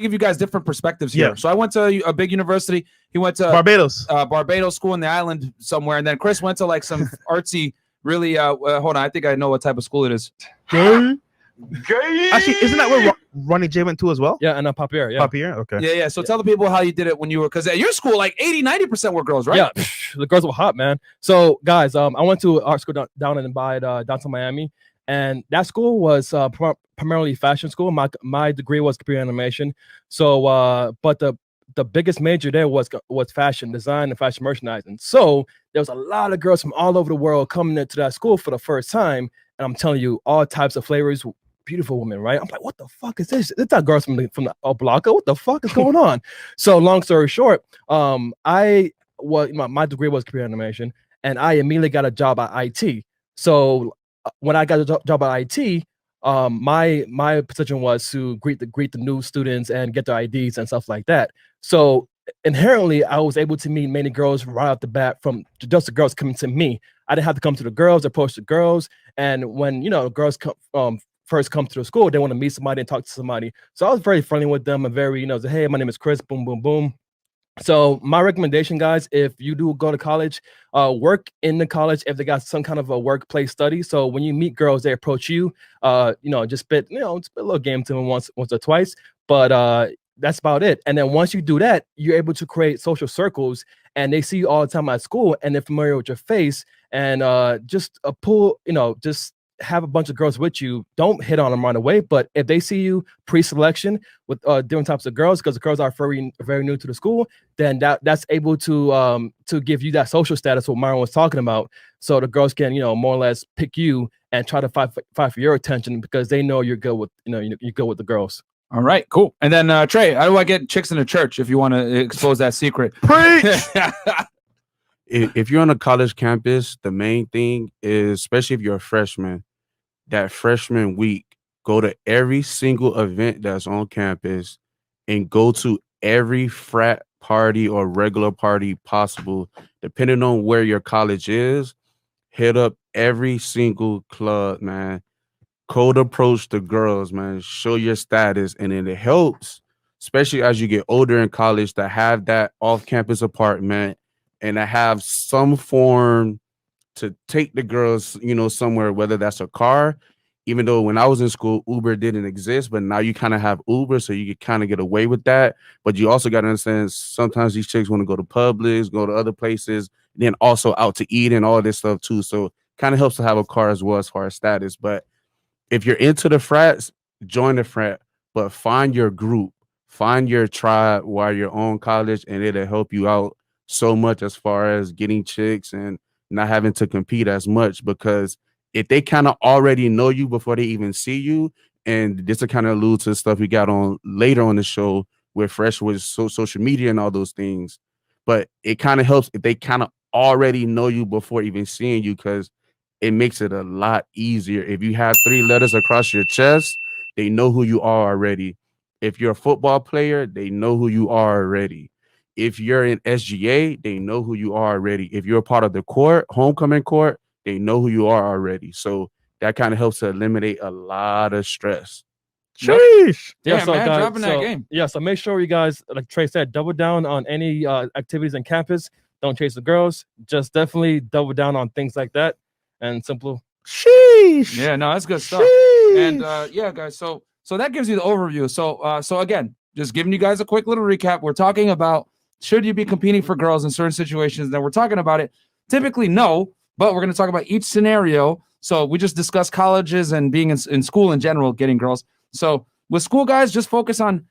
give you guys different perspectives here. So I went to a big university. He went to Barbados school in the island somewhere, and then Chris went to like some artsy, really. Hold on, I think I know what type of school it is. Gay. Actually, isn't that where Ronnie J went to as well? Yeah, and Papier. Yeah, Papier. Okay. Yeah. So tell the people how you did it when you were, because at your school, like 80-90% were girls, right? Yeah, the girls were hot, man. So guys, I went to art school down in downtown Miami, and that school was primarily fashion school. My degree was computer animation. So, but the biggest major there was fashion design and fashion merchandising. So there was a lot of girls from all over the world coming into that school for the first time, and I'm telling you, all types of flavors. Beautiful women, right? I'm like, what the fuck is this? It's not girls from the Oblaka. What the fuck is going on? So long story short, my degree was computer animation, and I immediately got a job at IT. So when I got a job at IT, my position was to greet the new students and get their IDs and stuff like that. So inherently, I was able to meet many girls right off the bat from just the girls coming to me. I didn't have to come to the girls, approach the girls, and when girls first come to the school, they want to meet somebody and talk to somebody. So I was very friendly with them and very, say, hey, my name is Chris, boom, boom, boom. So my recommendation, guys, if you do go to college, work in the college if they got some kind of a workplace study. So when you meet girls, they approach you, just spit a little game to them once or twice. But that's about it. And then once you do that, you're able to create social circles, and they see you all the time at school, and they're familiar with your face, and just have a bunch of girls with you. Don't hit on them right away, but if they see you pre-selection with different types of girls, because the girls are very, very new to the school, then that's able to give you that social status what Myron was talking about. So the girls can more or less pick you and try to fight for your attention because they know you're good with you're good with the girls. All right, cool. And then Trey, how do I get chicks in the church if you want to expose that secret? Preach. If you're on a college campus, the main thing is, especially if you're a freshman, that freshman week, go to every single event that's on campus and go to every frat party or regular party possible, depending on where your college is. Hit up every single club, man. Cold approach the girls, man. Show your status, and then it helps, especially as you get older in college, to have that off-campus apartment and to have some form to take the girls, somewhere, whether that's a car. Even though when I was in school, Uber didn't exist, but now you kind of have Uber, so you can kind of get away with that. But you also got to understand, sometimes these chicks want to go to Publix, go to other places, then also out to eat and all this stuff too. So kind of helps to have a car as well as far as status. But if you're into the frats, join the frat, but find your group, find your tribe while you're on college, and it'll help you out so much as far as getting chicks and not having to compete as much. Because if they kind of already know you before they even see you, and this will kind of allude to stuff we got on later on the show with Fresh with social media and all those things, but it kind of helps if they kind of already know you before even seeing you, because it makes it a lot easier. If you have 3 letters across your chest, they know who you are already. If you're a football player, they know who you are already. If you're in SGA, they know who you are already. If you're a part of the court, homecoming court, they know who you are already. So that kind of helps to eliminate a lot of stress. Sheesh. Yeah, so man, guys, dropping that game. Yeah, so make sure you guys, like Trey said, double down on any activities on campus. Don't chase the girls. Just definitely double down on things like that. And simple. Sheesh. Yeah, no, that's good stuff. And yeah, guys, so that gives you the overview. So again, just giving you guys a quick little recap. We're talking about, should you be competing for girls in certain situations? Then we're talking about it. Typically, no, but we're going to talk about each scenario. So we just discussed colleges and being in school in general, getting girls. So with school, guys, just focus on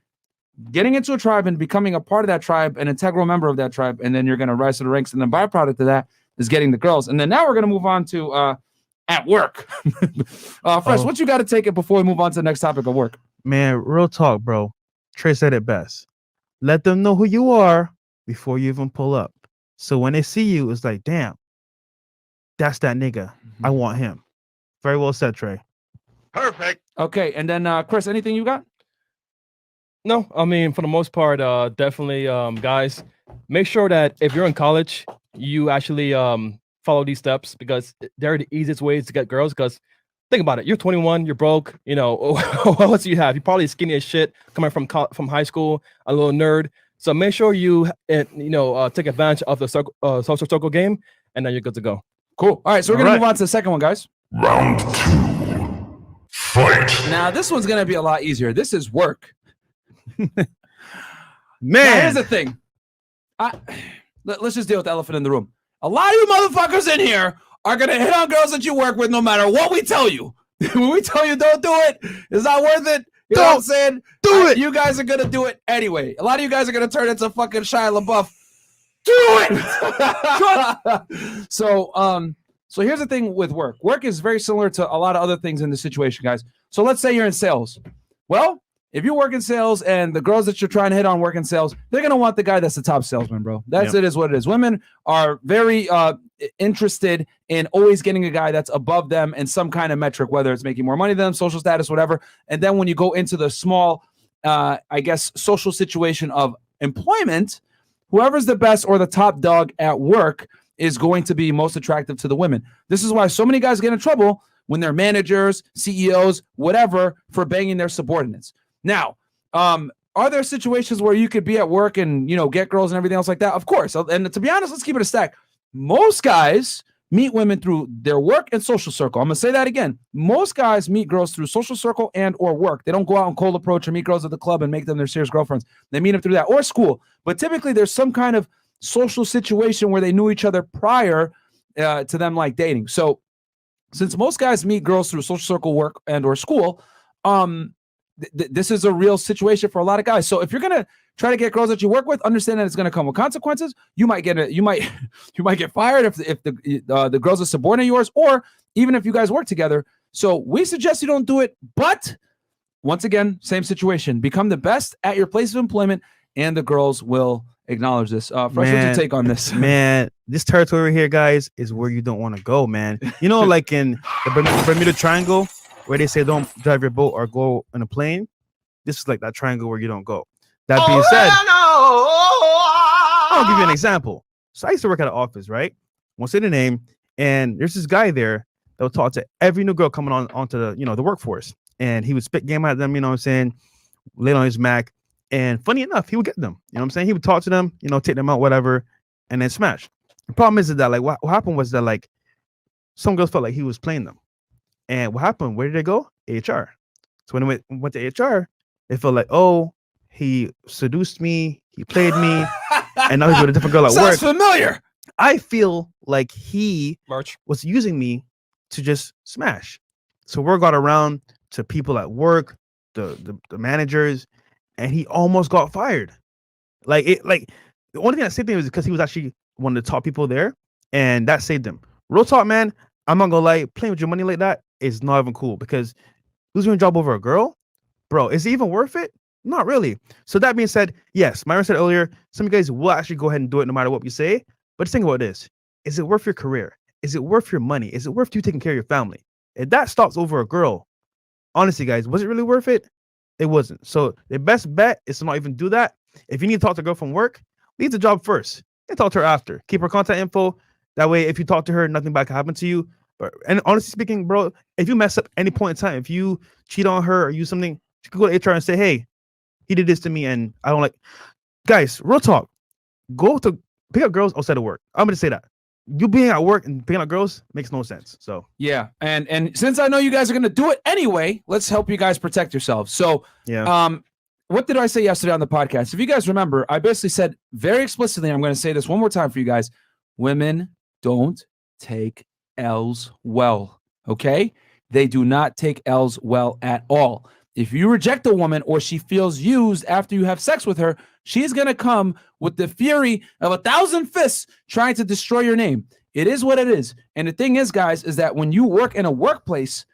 getting into a tribe and becoming a part of that tribe, an integral member of that tribe, and then you're going to rise to the ranks. And the byproduct of that is getting the girls. And then now we're going to move on to at work. Fresh, what you got to take it before we move on to the next topic of work? Man, real talk, bro. Trey said it best. Let them know who you are before you even pull up. So when they see you, it's like, damn, that's that nigga. Mm-hmm. I want him. Very well said, Trey. Perfect. Okay, and then Chris, anything you got? No, I mean, for the most part, definitely, guys, make sure that if you're in college, you actually follow these steps, because they're the easiest ways to get girls. Because think about it. You're 21. You're broke. You know, what else do you have? You're probably skinny as shit coming from high school, a little nerd. So make sure you take advantage of the social circle game, and then you're good to go. Cool. All right, so we're gonna move on to the second one, guys. Round 2. Fight. Now this one's gonna be a lot easier. This is work. Man, now, here's the thing. Let's just deal with the elephant in the room. A lot of you motherfuckers in here are gonna hit on girls that you work with, no matter what we tell you. When we tell you don't do it, it's not worth it. You know what I'm saying? Do it. You guys are gonna do it anyway. A lot of you guys are gonna turn into fucking Shia LaBeouf. Do it. So here's the thing with work. Work is very similar to a lot of other things in this situation, guys. So let's say you're in sales. Well, if you work in sales and the girls that you're trying to hit on work in sales, they're gonna want the guy that's the top salesman, bro. It is what it is. Women are very interested in always getting a guy that's above them in some kind of metric, whether it's making more money than them, social status, whatever. And then when you go into the small, social situation of employment, whoever's the best or the top dog at work is going to be most attractive to the women. This is why so many guys get in trouble when they're managers, CEOs, whatever, for banging their subordinates. Now, are there situations where you could be at work and, get girls and everything else like that? Of course. And to be honest, let's keep it a stack. Most guys meet women through their work and social circle. I'm going to say that again. Most guys meet girls through social circle and or work. They don't go out and cold approach or meet girls at the club and make them their serious girlfriends. They meet them through that or school. But typically there's some kind of social situation where they knew each other prior to them like dating. So since most guys meet girls through social circle, work and or school, this is a real situation for a lot of guys. So if you're going to try to get girls that you work with, understand that it's going to come with consequences. You might get fired if the girls are subordinate yours, or even if you guys work together. So we suggest you don't do it. But once again, same situation. Become the best at your place of employment, and the girls will acknowledge this. Fresh, what's your take on this? Man, this territory here, guys, is where you don't want to go, man. Like in the Bermuda Triangle, where they say don't drive your boat or go in a plane. This is like that triangle where you don't go. That being said, I'll give you an example. So I used to work at an office, right? Won't say the name. And there's this guy there that would talk to every new girl coming onto the workforce. And he would spit game at them, lay on his Mac. And funny enough, he would get them. He would talk to them, take them out, whatever, and then smash. The problem is that like what happened was that like some girls felt like he was playing them. And what happened? Where did they go? HR. So when they went to HR, they felt like, oh, he seduced me, he played me, and now he's with a different girl at work. Sounds familiar. I feel like he was using me to just smash. So word got around to people at work, the managers, and he almost got fired. The only thing that saved him was because he was actually one of the top people there, and that saved him. Real talk, man. I'm not gonna lie, playing with your money like that is not even cool, because losing your job over a girl, bro, is it even worth it? Not really. So that being said, yes, Myron said earlier, some of you guys will actually go ahead and do it no matter what we say. But just think about this. Is it worth your career? Is it worth your money? Is it worth you taking care of your family? If that stops over a girl, honestly, guys, was it really worth it? It wasn't. So the best bet is to not even do that. If you need to talk to a girl from work, leave the job first and talk to her after. Keep her contact info. That way, if you talk to her, nothing bad can happen to you. And honestly speaking, bro, if you mess up any point in time, if you cheat on her or use something, you can go to HR and say, hey, he did this to me and I don't like. Guys, real talk. Pick up girls outside of work. I'm going to say that. You being at work and picking up girls makes no sense. So yeah, and since I know you guys are going to do it anyway, let's help you guys protect yourselves. So yeah. What did I say yesterday on the podcast? If you guys remember, I basically said very explicitly, I'm going to say this one more time for you guys. Women don't take L's well, okay? They do not take L's well at all. If you reject a woman or she feels used after you have sex with her, she's going to come with the fury of 1,000 fists trying to destroy your name. It is what it is. And the thing is, guys, is that when you work in a workplace,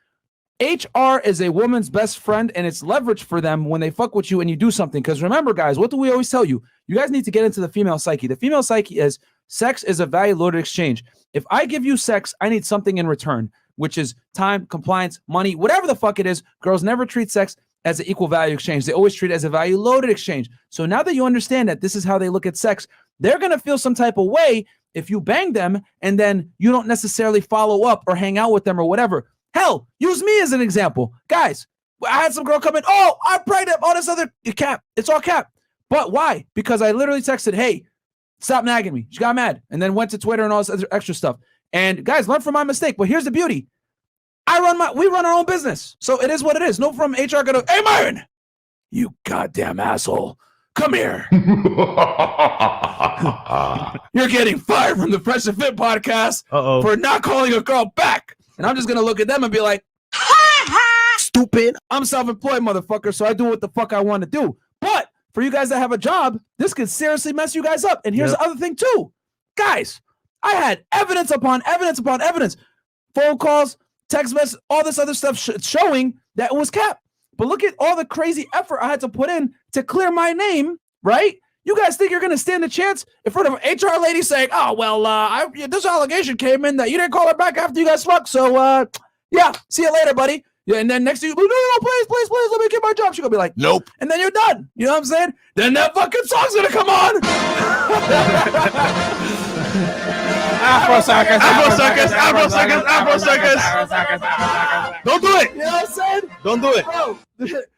HR is a woman's best friend, and it's leverage for them when they fuck with you and you do something. Because remember, guys, what do we always tell you? You guys need to get into the female psyche. The female psyche is sex is a value-loaded exchange. If I give you sex, I need something in return, which is time, compliance, money, whatever the fuck it is. Girls never treat sex as an equal value exchange. They always treat it as a value-loaded exchange. So now that you understand that this is how they look at sex, they're going to feel some type of way if you bang them and then you don't necessarily follow up or hang out with them or whatever. Hell, use me as an example. Guys, I had some girl come in, oh, I'm pregnant, all this other cap. It's all cap. But why? Because I literally texted, hey, stop nagging me. She got mad and then went to Twitter and all this other extra stuff. And guys, learn from my mistake. But here's the beauty. We run our own business. So it is what it is. No from HR gonna, hey, Myron, you goddamn asshole. Come here. You're getting fired from the Fresh and Fit podcast for not calling a girl back. And I'm just going to look at them and be like, stupid. I'm self-employed, motherfucker, so I do what the fuck I want to do. But for you guys that have a job, this could seriously mess you guys up. And here's the other thing, too. Guys, I had evidence upon evidence upon evidence. Phone calls, text messages, all this other stuff showing that it was cap. But look at all the crazy effort I had to put in to clear my name, right? You guys think you're going to stand a chance in front of an HR lady saying, oh, well, this allegation came in that you didn't call her back after you guys fucked. So, yeah, see you later, buddy. Yeah, and then next to you, no, please, let me get my job. She's going to be like, nope. And then you're done. You know what I'm saying? Then that fucking song's going to come on. Afro circus. Don't do it. You know what I'm saying? Don't do it. Bro,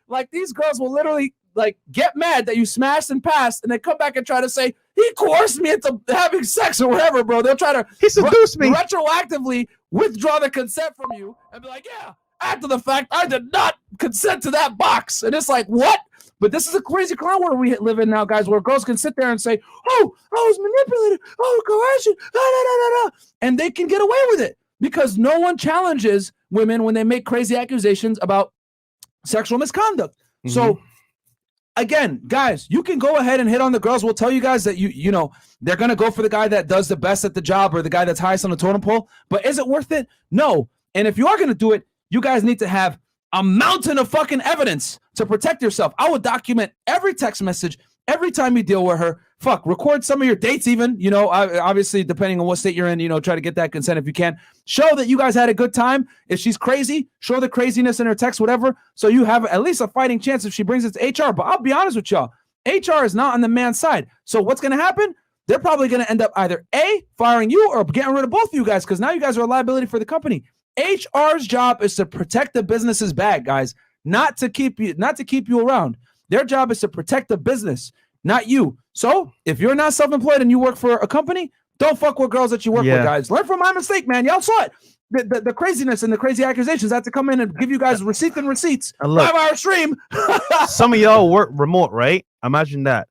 like these girls will literally like get mad that you smashed and passed and then come back and try to say, he coerced me into having sex or whatever, bro. They'll try to He seduced me. Retroactively withdraw the consent from you and be like, yeah, after the fact, I did not consent to that box. And it's like, what? But this is a crazy clown world we live in now, guys, where girls can sit there and say, oh, I was manipulated. Oh, coercion. And they can get away with it because no one challenges women when they make crazy accusations about sexual misconduct. Mm-hmm. So, again, guys, you can go ahead and hit on the girls. We'll tell you guys that, you know, they're going to go for the guy that does the best at the job or the guy that's highest on the totem pole. But is it worth it? No. And if you are going to do it, you guys need to have a mountain of fucking evidence to protect yourself. I would document every text message, every time you deal with her. Fuck, record some of your dates even, you know, obviously depending on what state you're in, you know, try to get that consent if you can. Show that you guys had a good time. If she's crazy, show the craziness in her text, whatever. So you have at least a fighting chance if she brings it to HR. But I'll be honest with y'all, HR is not on the man's side. So what's going to happen? They're probably going to end up either A, firing you or getting rid of both of you guys because now you guys are a liability for the company. HR's job is to protect the business's bag, guys, not to keep you around. Their job is to protect the business, not you. So if you're not self-employed and you work for a company, don't fuck with girls that you work with, guys. Learn from my mistake, man. Y'all saw it. The craziness and the crazy accusations. I have to come in and give you guys receipts and receipts. 5-hour stream. Some of y'all work remote, right? Imagine that.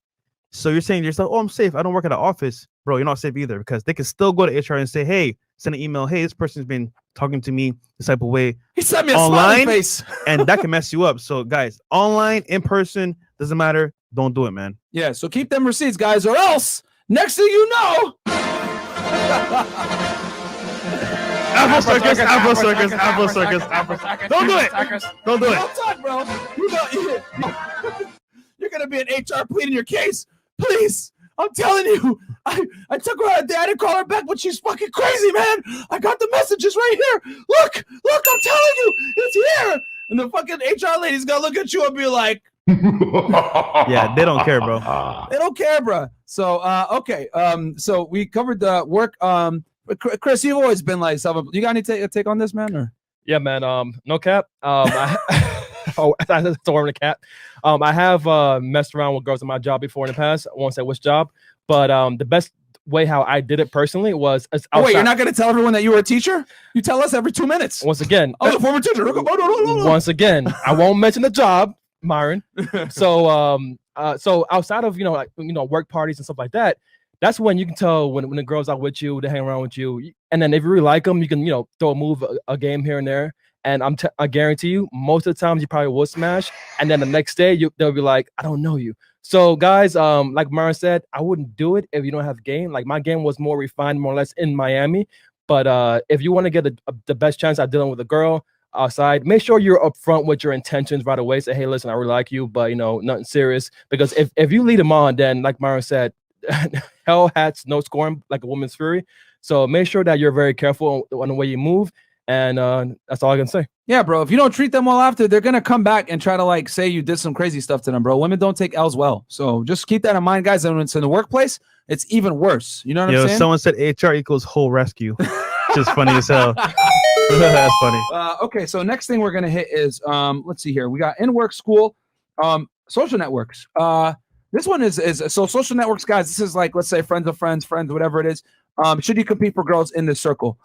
So you're saying to yourself, oh, I'm safe. I don't work at an office. Bro, you're not safe either because they can still go to HR and say, hey, send an email. Hey, this person's been talking to me this type of way. He sent me a smiley face. And that can mess you up. So, guys, online, in person, doesn't matter. Don't do it, man. Yeah, so keep them receipts, guys, or else next thing you know. Apple circus. Don't do it. Don't do it. Well done, bro. You're going to be an HR pleading your case. Please. I'm telling you, I took her out a day. I didn't call her back, but she's fucking crazy, man. I got the messages right here. Look, I'm telling you, it's here. And the fucking HR lady's going to look at you and be like, yeah, they don't care, bro. They don't care, bro. So, okay. So we covered the work. Chris, you've always been like, you got any take on this, man? Or? Yeah, man. No cap. I don't want to cap. I have messed around with girls in my job before in the past. I won't say which job, but the best way how I did it personally was. Oh, wait, you're not going to tell everyone that you were a teacher? You tell us every 2 minutes. Once again, I was a former teacher. Once again, I won't mention the job, Myron. So, so outside of work parties and stuff like that, that's when you can tell when the girls are with you, they hang around with you, and then if you really like them, you can throw a move, a game here and there. And I guarantee you, most of the times you probably will smash. And then the next day, they'll be like, I don't know you. So guys, like Myron said, I wouldn't do it if you don't have game. Like my game was more refined, more or less in Miami. But if you want to get the best chance at dealing with a girl outside, make sure you're upfront with your intentions right away. Say, hey, listen, I really like you, but nothing serious. Because if you lead them on, then like Myron said, hell hats, no scoring, like a woman's fury. So make sure that you're very careful on the way you move. And that's all I can say. Yeah, bro. If you don't treat them well after, they're gonna come back and try to like say you did some crazy stuff to them, bro. Women don't take L's well, so just keep that in mind, guys. And when it's in the workplace, it's even worse. You know what I'm saying? Someone said HR equals whole rescue. Just funny as hell. That's funny. Okay, so next thing we're gonna hit is let's see here. We got in work, school, social networks. This one is so social networks, guys. This is like, let's say friends of friends, whatever it is. Should you compete for girls in this circle?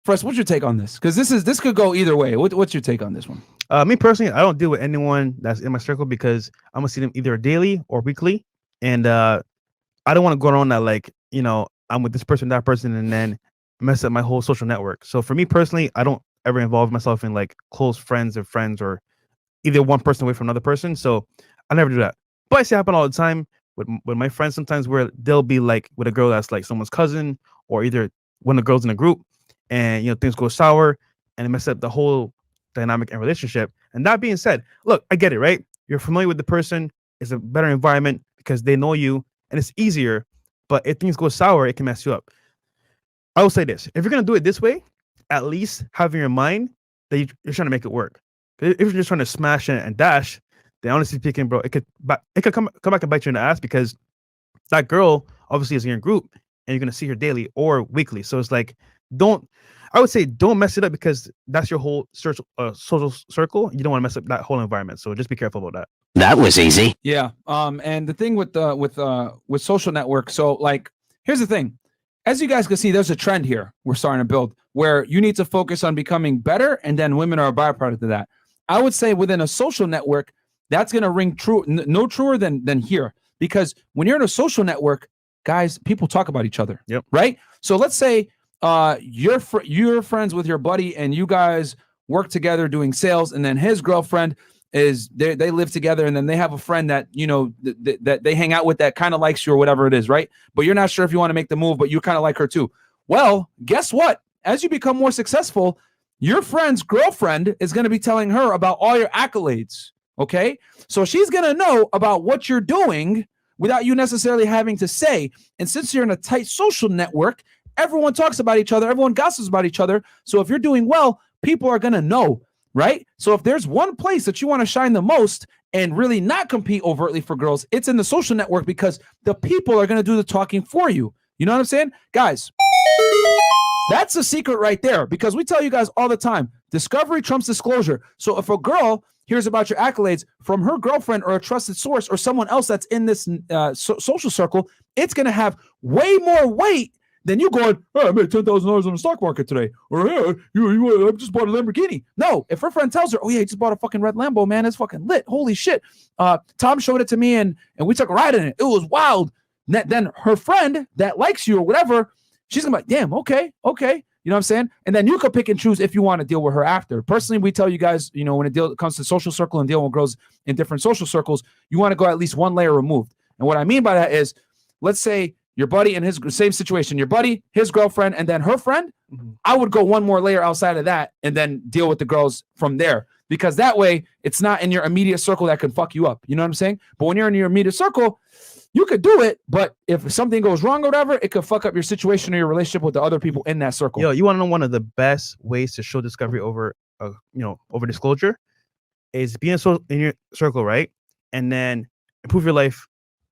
First, what's your take on this? Because this could go either way. What's your take on this one? Me personally, I don't deal with anyone that's in my circle because I'm gonna see them either daily or weekly, and I don't want to go around that like, I'm with this person, that person, and then mess up my whole social network. So for me personally, I don't ever involve myself in like close friends or either one person away from another person. So I never do that. But I see it happen all the time with my friends sometimes, where they'll be like with a girl that's like someone's cousin, or either one of the girls in a group, and things go sour and it mess up the whole dynamic and relationship. And that being said, look, I get it, right? You're familiar with the person. It's a better environment because they know you and it's easier. But if things go sour, it can mess you up. I will say this: if you're gonna do it this way, at least have in your mind that you're trying to make it work. If you're just trying to smash and dash, then honestly speaking, bro, it could come back and bite you in the ass, because that girl obviously is in your group and you're gonna see her daily or weekly. So it's like, don't mess it up, because that's your whole social circle. You don't want to mess up that whole environment. So just be careful about that. That was easy. Yeah. And the thing with social networks, so like, here's the thing. As you guys can see, there's a trend here we're starting to build where you need to focus on becoming better, and then women are a byproduct of that. I would say within a social network, that's going to ring true, no truer than here. Because when you're in a social network, guys, people talk about each other. Yep. Right? So let's say you're friends with your buddy and you guys work together doing sales, and then his girlfriend is they live together, and then they have a friend that that they hang out with that kind of likes you or whatever it is, right? But you're not sure if you want to make the move, but you kind of like her too. Well, guess what? As you become more successful, your friend's girlfriend is going to be telling her about all your accolades. Okay, so she's going to know about what you're doing without you necessarily having to say. And since you're in a tight social network, everyone talks about each other, everyone gossips about each other. So if you're doing well, people are going to know. Right? So if there's one place that you want to shine the most and really not compete overtly for girls, it's in the social network, because the people are going to do the talking for you. You know what I'm saying? Guys, that's the secret right there, because we tell you guys all the time, discovery trumps disclosure. So if a girl hears about your accolades from her girlfriend or a trusted source or someone else that's in this social circle, it's going to have way more weight than you going, oh, I made $10,000 on the stock market today, or hey, I just bought a Lamborghini. No, if her friend tells her, oh yeah, I just bought a fucking red Lambo, man, it's fucking lit. Holy shit. Tom showed it to me and we took a ride in it. It was wild. Then her friend that likes you or whatever, she's gonna be like, damn, okay. You know what I'm saying? And then you could pick and choose if you want to deal with her after. Personally, we tell you guys, when it comes to social circle and dealing with girls in different social circles, you want to go at least one layer removed. And what I mean by that is, let's say your buddy and his same situation, your buddy, his girlfriend, and then her friend, I would go one more layer outside of that and then deal with the girls from there, because that way it's not in your immediate circle that can fuck you up. You know what I'm saying? But when you're in your immediate circle, you could do it, but if something goes wrong or whatever, it could fuck up your situation or your relationship with the other people in that circle. Yo, you want to know one of the best ways to show discovery over over disclosure is being in your circle, right? And then improve your life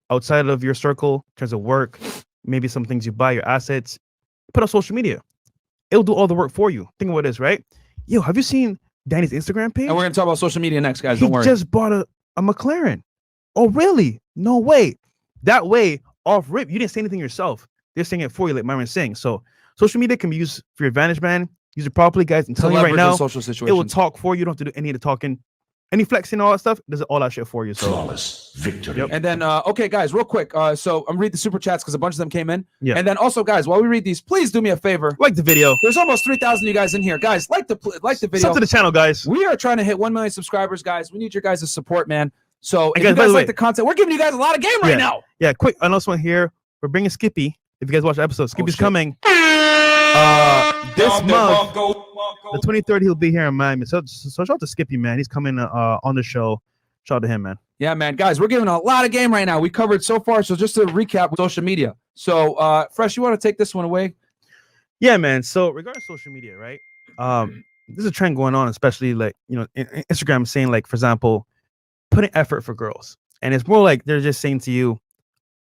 outside of your circle in terms of work, maybe some things you buy, your assets, put on social media. It'll do all the work for you. Think about this, right? Yo, have you seen Danny's Instagram page? And we're going to talk about social media next, guys. He Don't worry. just bought a McLaren. Oh, really? No way. That way, off rip, you didn't say anything yourself. They're saying it for you, like Myron's saying. So social media can be used for your advantage, man. Use it properly, guys. I'm telling you right now, social situations. it will talk for you. You don't have to do any of the talking. Any flexing, all that stuff, does all that shit for you. So Flawless victory. And then, okay, guys, real quick. So I'm reading the super chats because a bunch of them came in. Yeah. And then also, guys, while we read these, please do me a favor. like the video. There's almost 3,000 of you guys in here. Guys, like the video. Sub to the channel, guys. We are trying to hit 1 million subscribers, guys. We need your guys' support, man. So if guys, you by guys the like way- the content, we're giving you guys a lot of game right now. Yeah, quick announcement here. We're bringing Skippy. If you guys watch the episode, Skippy's shit. coming. This month, the 23rd, he'll be here in Miami. So shout out to Skippy, man. He's coming on the show. Shout out to him, man. Yeah, man. Guys, we're giving a lot of game right now. We covered so far. So just to recap with social media. So Fresh, you want to take this one away? Yeah, man. So regarding social media, right? There's a trend going on, especially like, Instagram saying, like, for example, putting effort for girls. And it's more like they're just saying to you,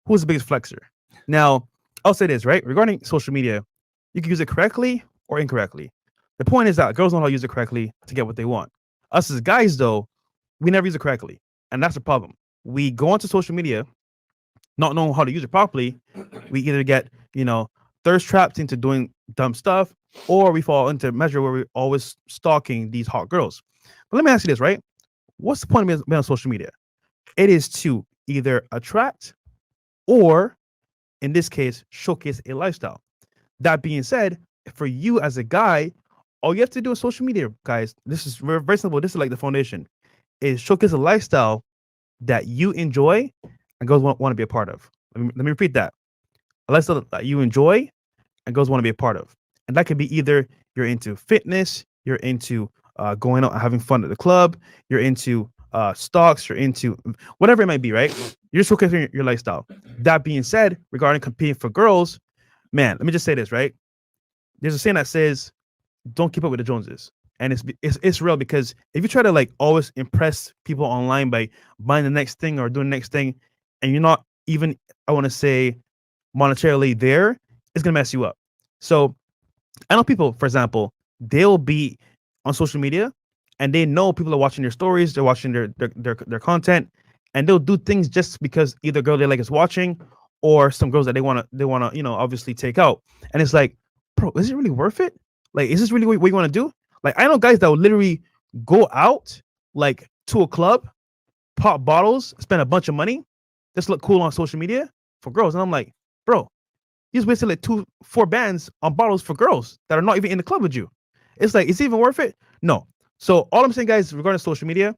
who's the biggest flexer? Now, I'll say this, right? Regarding social media, You can use it correctly or incorrectly. The point is that girls know how to use it correctly to get what they want. Us as guys, though, we never use it correctly. And that's the problem. We go onto social media not knowing how to use it properly. We either get, thirst trapped into doing dumb stuff, or we fall into a measure where we're always stalking these hot girls. But let me ask you this, right? What's the point of being on social media? It is to either attract or, in this case, showcase a lifestyle. That being said, for you as a guy, all you have to do on social media, guys, this is very simple. This is like the foundation, is showcase a lifestyle that you enjoy and girls want to be a part of. Let me repeat that. A lifestyle that you enjoy and girls want to be a part of. And that could be either you're into fitness, you're into going out and having fun at the club, you're into stocks, you're into whatever it might be, right? You're just showcasing your lifestyle. That being said, regarding competing for girls, man, let me just say this, right? There's a saying that says, don't keep up with the Joneses. And it's real, because if you try to like always impress people online by buying the next thing or doing the next thing, and you're not even, I want to say, monetarily there, it's gonna mess you up. So I know people, for example, they'll be on social media and they know people are watching their stories, they're watching their content, and they'll do things just because either girl they like is watching or some girls that they wanna, obviously take out. And it's like, bro, is it really worth it? Like, is this really what you want to do? Like, I know guys that will literally go out like to a club, pop bottles, spend a bunch of money, just look cool on social media for girls. And I'm like, bro, you just wasted like 2-4 bands on bottles for girls that are not even in the club with you. It's like, is it even worth it? No. So all I'm saying, guys, regarding social media,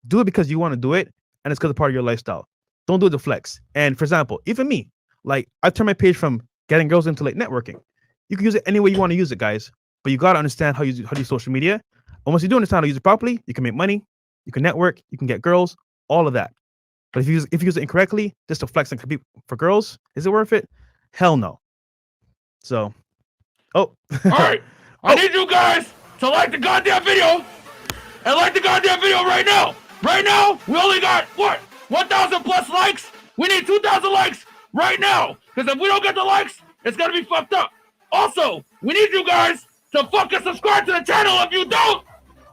do it because you want to do it, and it's because it's part of your lifestyle. Don't do it to flex. And for example, even me, like, I turned my page from getting girls into like networking. You can use it any way you want to use it, guys. But you gotta understand how you use social media. And once you do understand how to use it properly, you can make money, you can network, you can get girls, all of that. But if you use it incorrectly, just to flex and compete for girls, is it worth it? Hell no. So, All right, I need you guys to like the goddamn video, and like the goddamn video right now. Right now, we only got 1,000 plus likes. We need 2,000 likes right now, because if we don't get the likes, it's gonna be fucked up. Also, we need you guys to fucking subscribe to the channel. If you don't,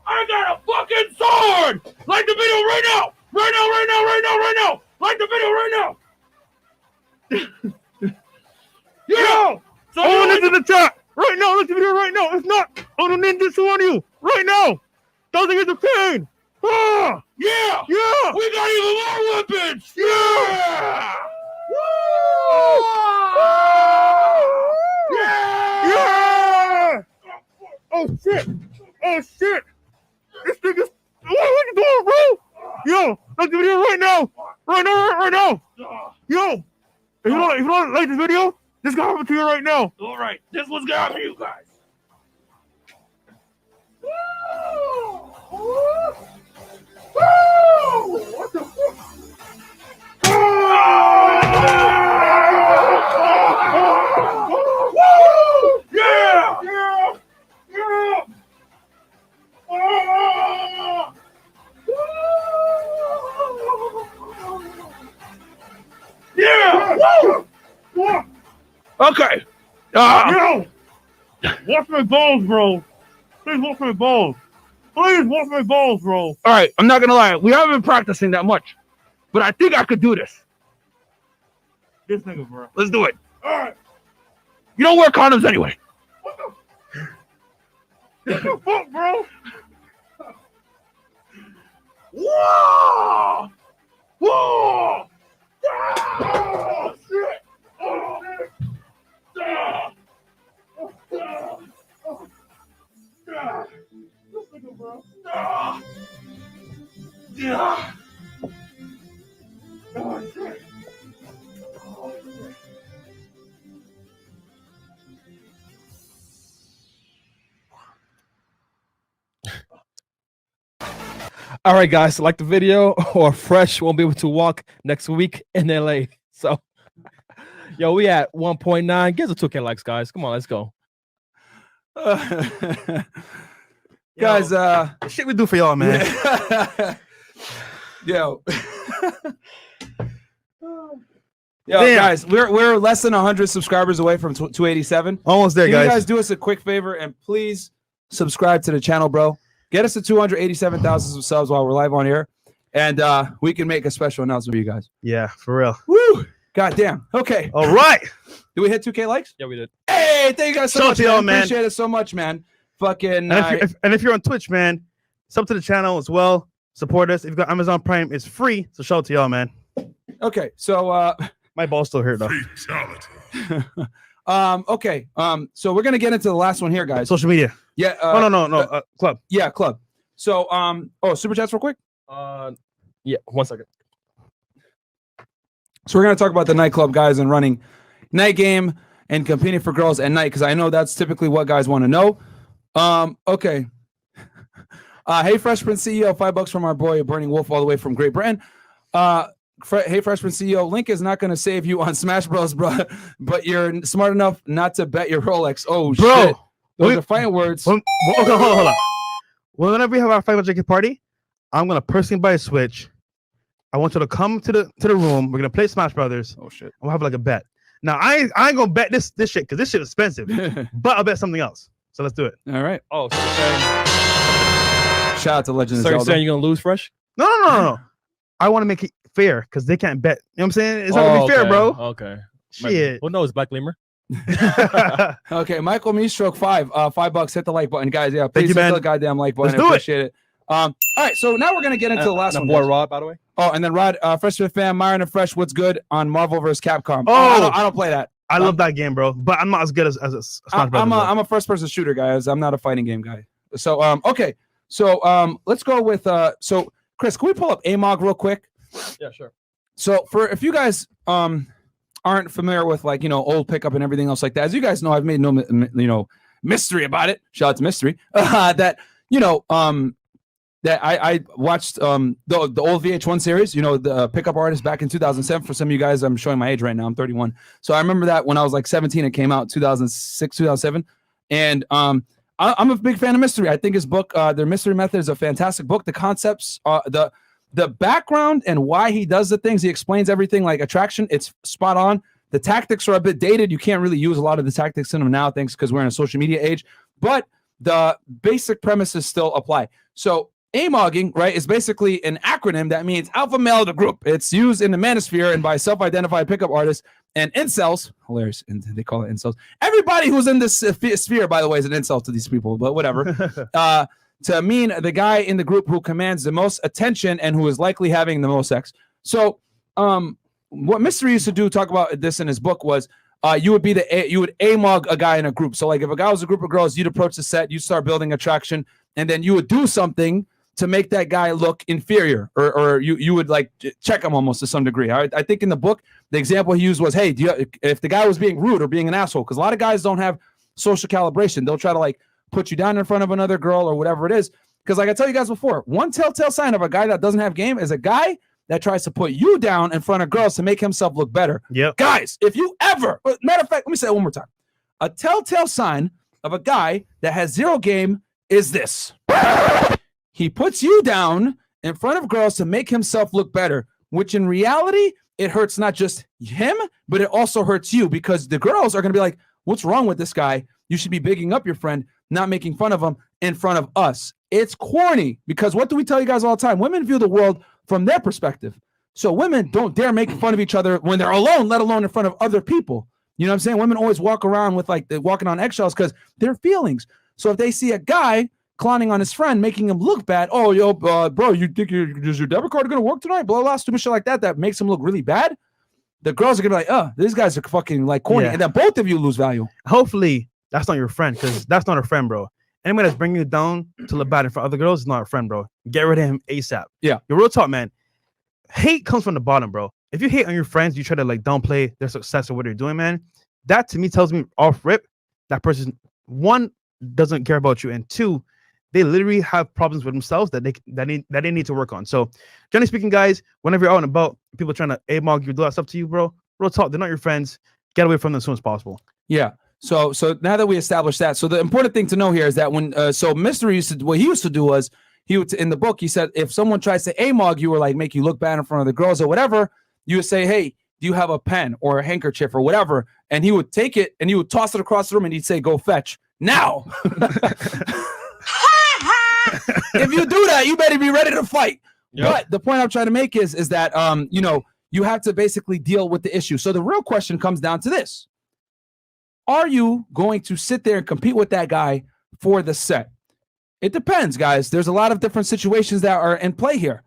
I got a fucking sword. Like the video right now. Right now, right now, right now, right now. Like the video right now. Yeah. So I want to the chat right now. Like the video right now. If not, I'm gonna need this on you right now. Doesn't get the pain. Ah, yeah. yeah. We got even more weapons. Yeah. Woo! Yeah. Yeah! Oh shit! Oh shit! This thing is. What are you doing, bro? Yo, like the video right now! Right now! Right now! Yo! If you don't like this video, this gonna happen to you right now. All right, this one's gonna happen to you guys. Woo! Woo! Woo! What the fuck? Yeah! Yeah! Yeah! Yeah! Woo! Okay. Yo! Watch my balls, bro. Please watch my balls. Please watch my balls, bro. All right, I'm not gonna lie. We haven't been practicing that much, but I think I could do this. This nigga, bro. Let's do it. All right. You don't wear condoms anyway. What the fuck, bro? Whoa! Whoa! Oh, shit! Oh, shit! Ah! Ah! Ah! This nigga, bro. Ah! Yeah! Oh, shit! Oh, shit! All right, guys, like the video, or Fresh won't be able to walk next week in LA. So, yo, we at 1.9. Give us a 2K likes, guys. Come on, let's go. Guys, the shit we do for y'all, man. Yo. Yo, Damn. guys, we're less than 100 subscribers away from 287. Almost there, Can guys. you guys do us a quick favor and please subscribe to the channel, bro? Get us to 287,000 subs while we're live on here, and we can make a special announcement for you guys. Yeah, for real. Woo! God damn. Okay. All right. Did we hit 2K likes? Yeah, we did. Hey, thank you guys so Shout out much, to y'all, man. man. Appreciate it so much, man. Fucking. And if you're on Twitch, man, sub to the channel as well. Support us. If you've got Amazon Prime, it's free. So shout out to y'all, man. Okay, so my ball's still hurt though. Fatality. okay. So we're gonna get into the last one here, guys. Social media. Yeah. No. Club. Yeah, club. So super chats real quick. Yeah, 1 second. So we're gonna talk about the nightclub guys and running night game and competing for girls at night, because I know that's typically what guys want to know. Okay. Hey Freshman CEO, $5 from our boy Burning Wolf all the way from Great Britain. Hey Freshman CEO, Link is not going to save you on Smash Bros, bro, but you're smart enough not to bet your Rolex. Oh, Bro, shit. Those are fighting words. Okay, hold on. Whenever we have our 500K party, I'm gonna personally buy a Switch. I want you to come to the room. We're gonna play Smash Brothers. Oh shit. I'm gonna have like a bet. Now I ain't gonna bet this shit because this shit is expensive. But I'll bet something else. So let's do it. All right. Oh, so you're saying, Shout out to Legend of so you're Zelda. saying you're gonna lose Fresh? No. I want to make it fair because they can't bet. You know what I'm saying? It's not gonna be fair, okay. bro. Okay. Shit. Well, no, it's Black Lemur. Okay, Michael Meestroke 5, $5. Hit the like button, guys. Yeah, please you, hit man. the goddamn like button. Let's I do it. appreciate it. All right, so now we're gonna get into the last one. Boy guys. Rod, by the way. Oh, and then Rod, Freshman fan, Myron and Fresh, what's good on Marvel vs. Capcom? Oh. I don't play that. I love that game, bro. But I'm not as good as a Smash Brothers. I'm a first person shooter, guys. I'm not a fighting game guy. So okay, so let's go with so Chris, can we pull up AMOG real quick? Yeah, sure. So for if you guys aren't familiar with like old pickup and everything else like that, as you guys know, I've made no mystery about it. Shout out to mystery that that I watched the old VH1 series, the pickup artist back in 2007. For some of you guys, I'm showing my age right now. I'm 31, so I remember that when I was like 17, it came out 2006, 2007, and I'm a big fan of mystery. I think his book, their mystery method, is a fantastic book. The concepts, the background and why he does the things, he explains everything like attraction. It's spot on. The tactics are a bit dated. You can't really use a lot of the tactics in them now, thanks because we're in a social media age. But the basic premises still apply. So AMOGing, right, is basically an acronym that means alpha male of the group. It's used in the manosphere and by self-identified pickup artists and incels. Hilarious, and they call it incels. Everybody who's in this sphere, by the way, is an incel to these people, but whatever. To mean the guy in the group who commands the most attention and who is likely having the most sex. So what Mystery used to do, talk about this in his book, was you would AMOG a guy in a group. So like if a guy was a group of girls, you'd approach the set, you start building attraction, and then you would do something to make that guy look inferior, or you would like check him almost to some degree. I think in the book, the example he used was, hey, if the guy was being rude or being an asshole, because a lot of guys don't have social calibration. They'll try to like put you down in front of another girl or whatever it is. Because like I tell you guys before, one telltale sign of a guy that doesn't have game is a guy that tries to put you down in front of girls to make himself look better. Yep. Guys, if you ever, matter of fact, let me say it one more time. A telltale sign of a guy that has zero game is this. He puts you down in front of girls to make himself look better, which in reality, it hurts not just him, but it also hurts you, because the girls are going to be like, what's wrong with this guy? You should be bigging up your friend, not making fun of him in front of us. It's corny, because what do we tell you guys all the time? Women view the world from their perspective. So women don't dare make fun of each other when they're alone, let alone in front of other people. You know what I'm saying? Women always walk around with like they're walking on eggshells because they're feelings. So if they see a guy clowning on his friend, making him look bad, oh, yo, bro, you think is your debit card going to work tonight? Blah, blah, stupid shit like that, that makes him look really bad. The girls are going to be like, these guys are fucking like corny. Yeah. And then both of you lose value. Hopefully that's not your friend, because that's not a friend, bro. Anyone that's bringing you down to look bad in front of other girls is not a friend, bro. Get rid of him ASAP. Yeah. Your real talk, man. Hate comes from the bottom, bro. If you hate on your friends, you try to like downplay their success or what they're doing, man. That to me tells me off rip that person, one, doesn't care about you, and two, they literally have problems with themselves that they need to work on. So, generally speaking, guys, whenever you're out and about, people trying to AMOG you, do that stuff to you, bro. Real talk, they're not your friends. Get away from them as soon as possible. Yeah. So now that we established that, so the important thing to know here is that when so Mystery what he used to do was in the book he said if someone tries to AMOG you or like make you look bad in front of the girls or whatever, you would say, hey, do you have a pen or a handkerchief or whatever? And he would take it and he would toss it across the room and he'd say, go fetch now. If you do that, you better be ready to fight. Yep. But the point I'm trying to make is that, you know, you have to basically deal with the issue. So the real question comes down to this. Are you going to sit there and compete with that guy for the set? It depends, guys. There's a lot of different situations that are in play here.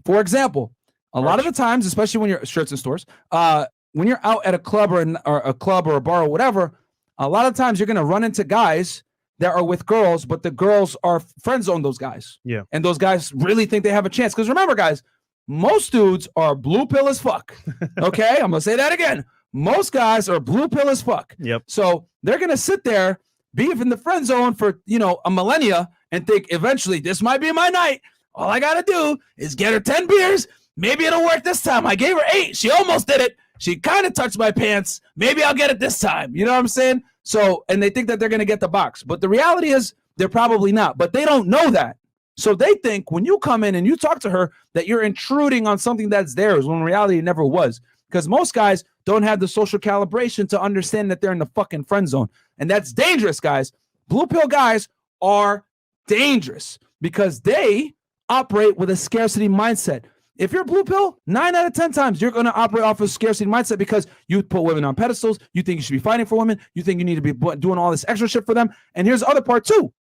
For example, a lot of the times, especially when you're shirts and stores, when you're out at a club or a club or a bar or whatever, a lot of times you're going to run into guys that are with girls, but the girls are friend zone those guys. Yeah. And those guys really think they have a chance. Because remember, guys, most dudes are blue pill as fuck. Okay, I'm going to say that again. Most guys are blue pill as fuck. Yep. So they're going to sit there, be in the friend zone for, you know, a millennia and think eventually this might be my night. All I got to do is get her 10 beers. Maybe it'll work this time. I gave her 8. She almost did it. She kind of touched my pants. Maybe I'll get it this time. You know what I'm saying? So, and they think that they're going to get the box. But the reality is they're probably not. But they don't know that. So they think when you come in and you talk to her that you're intruding on something that's theirs, when in reality it never was. Because most guys don't have the social calibration to understand that they're in the fucking friend zone. And that's dangerous, guys. Blue pill guys are dangerous because they operate with a scarcity mindset. If you're blue pill, 9 out of 10 times, you're going to operate off of scarcity mindset because you put women on pedestals. You think you should be fighting for women. You think you need to be doing all this extra shit for them. And here's the other part too.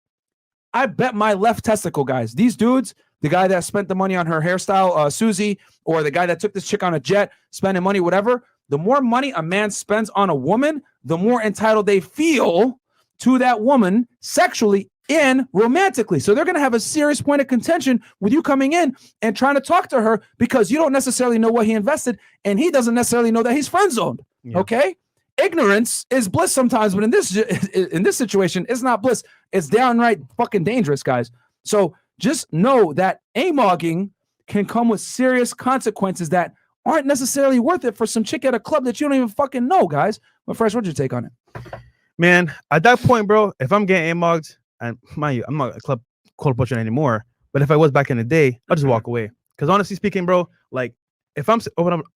I bet my left testicle, guys. These dudes, the guy that spent the money on her hairstyle, Susie, or the guy that took this chick on a jet, spending money, whatever, the more money a man spends on a woman, the more entitled they feel to that woman sexually and romantically. So they're going to have a serious point of contention with you coming in and trying to talk to her because you don't necessarily know what he invested and he doesn't necessarily know that he's friend zoned. Yeah. Okay. Ignorance is bliss sometimes, but in this situation, it's not bliss. It's downright fucking dangerous, guys. So just know that AMOGing can come with serious consequences that aren't necessarily worth it for some chick at a club that you don't even fucking know, guys. But first, what's your take on it? Man, at that point, bro, if I'm getting AMOGed, and mind you, I'm not a club cold butcher anymore, but if I was back in the day, I'll just walk away. Because honestly speaking, bro, like if I'm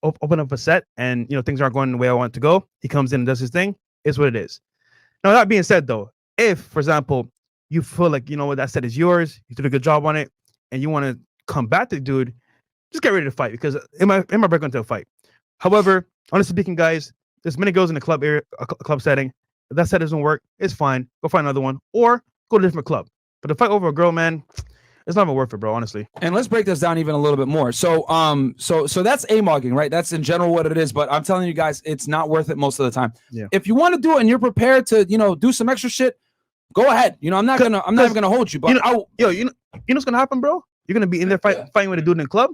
open up a set and you know things aren't going the way I want it to go, he comes in and does his thing. It's what it is. Now that being said, though, if for example you feel like you know what that set is yours, you did a good job on it, and you want to combat the dude, just get ready to fight because it might break into a fight. However, honestly speaking, guys, there's many girls in the club area, a club setting. If that set doesn't work, it's fine. Go find another one or go to a different club. But to fight over a girl, man, it's not even worth it, bro, honestly. And let's break this down even a little bit more. So so that's AMOGing, right? That's in general what it is, but I'm telling you guys, it's not worth it most of the time. Yeah. If you want to do it and you're prepared to, you know, do some extra shit, go ahead. You know, I'm not even gonna hold you, but you know what's gonna happen, bro? You're gonna be in there fighting with a dude in the club.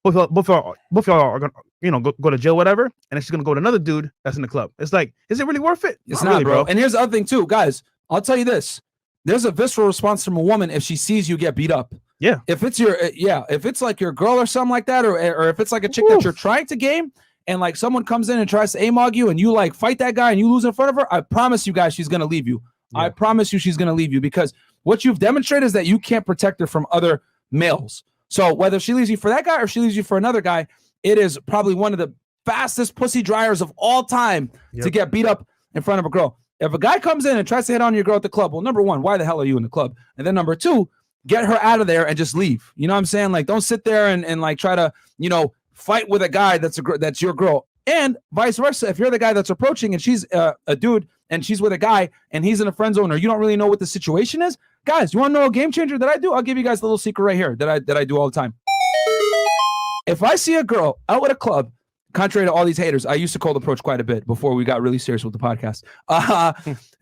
Both y'all are gonna, you know, go to jail, whatever, and it's gonna go to another dude that's in the club. It's like, is it really worth it? It's not really, bro. And here's the other thing too, guys. I'll tell you this. There's a visceral response from a woman if she sees you get beat up. Yeah. If it's if it's like your girl or something like that, or if it's like a chick that you're trying to game and like someone comes in and tries to AMOG you and you like fight that guy and you lose in front of her, I promise you guys she's gonna leave you. Yeah. I promise you she's gonna leave you because what you've demonstrated is that you can't protect her from other males. So whether she leaves you for that guy or she leaves you for another guy, it is probably one of the fastest pussy dryers of all time to get beat up in front of a girl. If a guy comes in and tries to hit on your girl at the club, well, number one, why the hell are you in the club? And then number two, get her out of there and just leave. You know what I'm saying? Like, don't sit there and like try to, you know, fight with a guy that's your girl. And vice versa. If you're the guy that's approaching and she's a dude and she's with a guy and he's in a friend zone or you don't really know what the situation is, guys, you want to know a game changer that I do? I'll give you guys a little secret right here that I do all the time. If I see a girl out at a club, contrary to all these haters, I used to cold approach quite a bit before we got really serious with the podcast.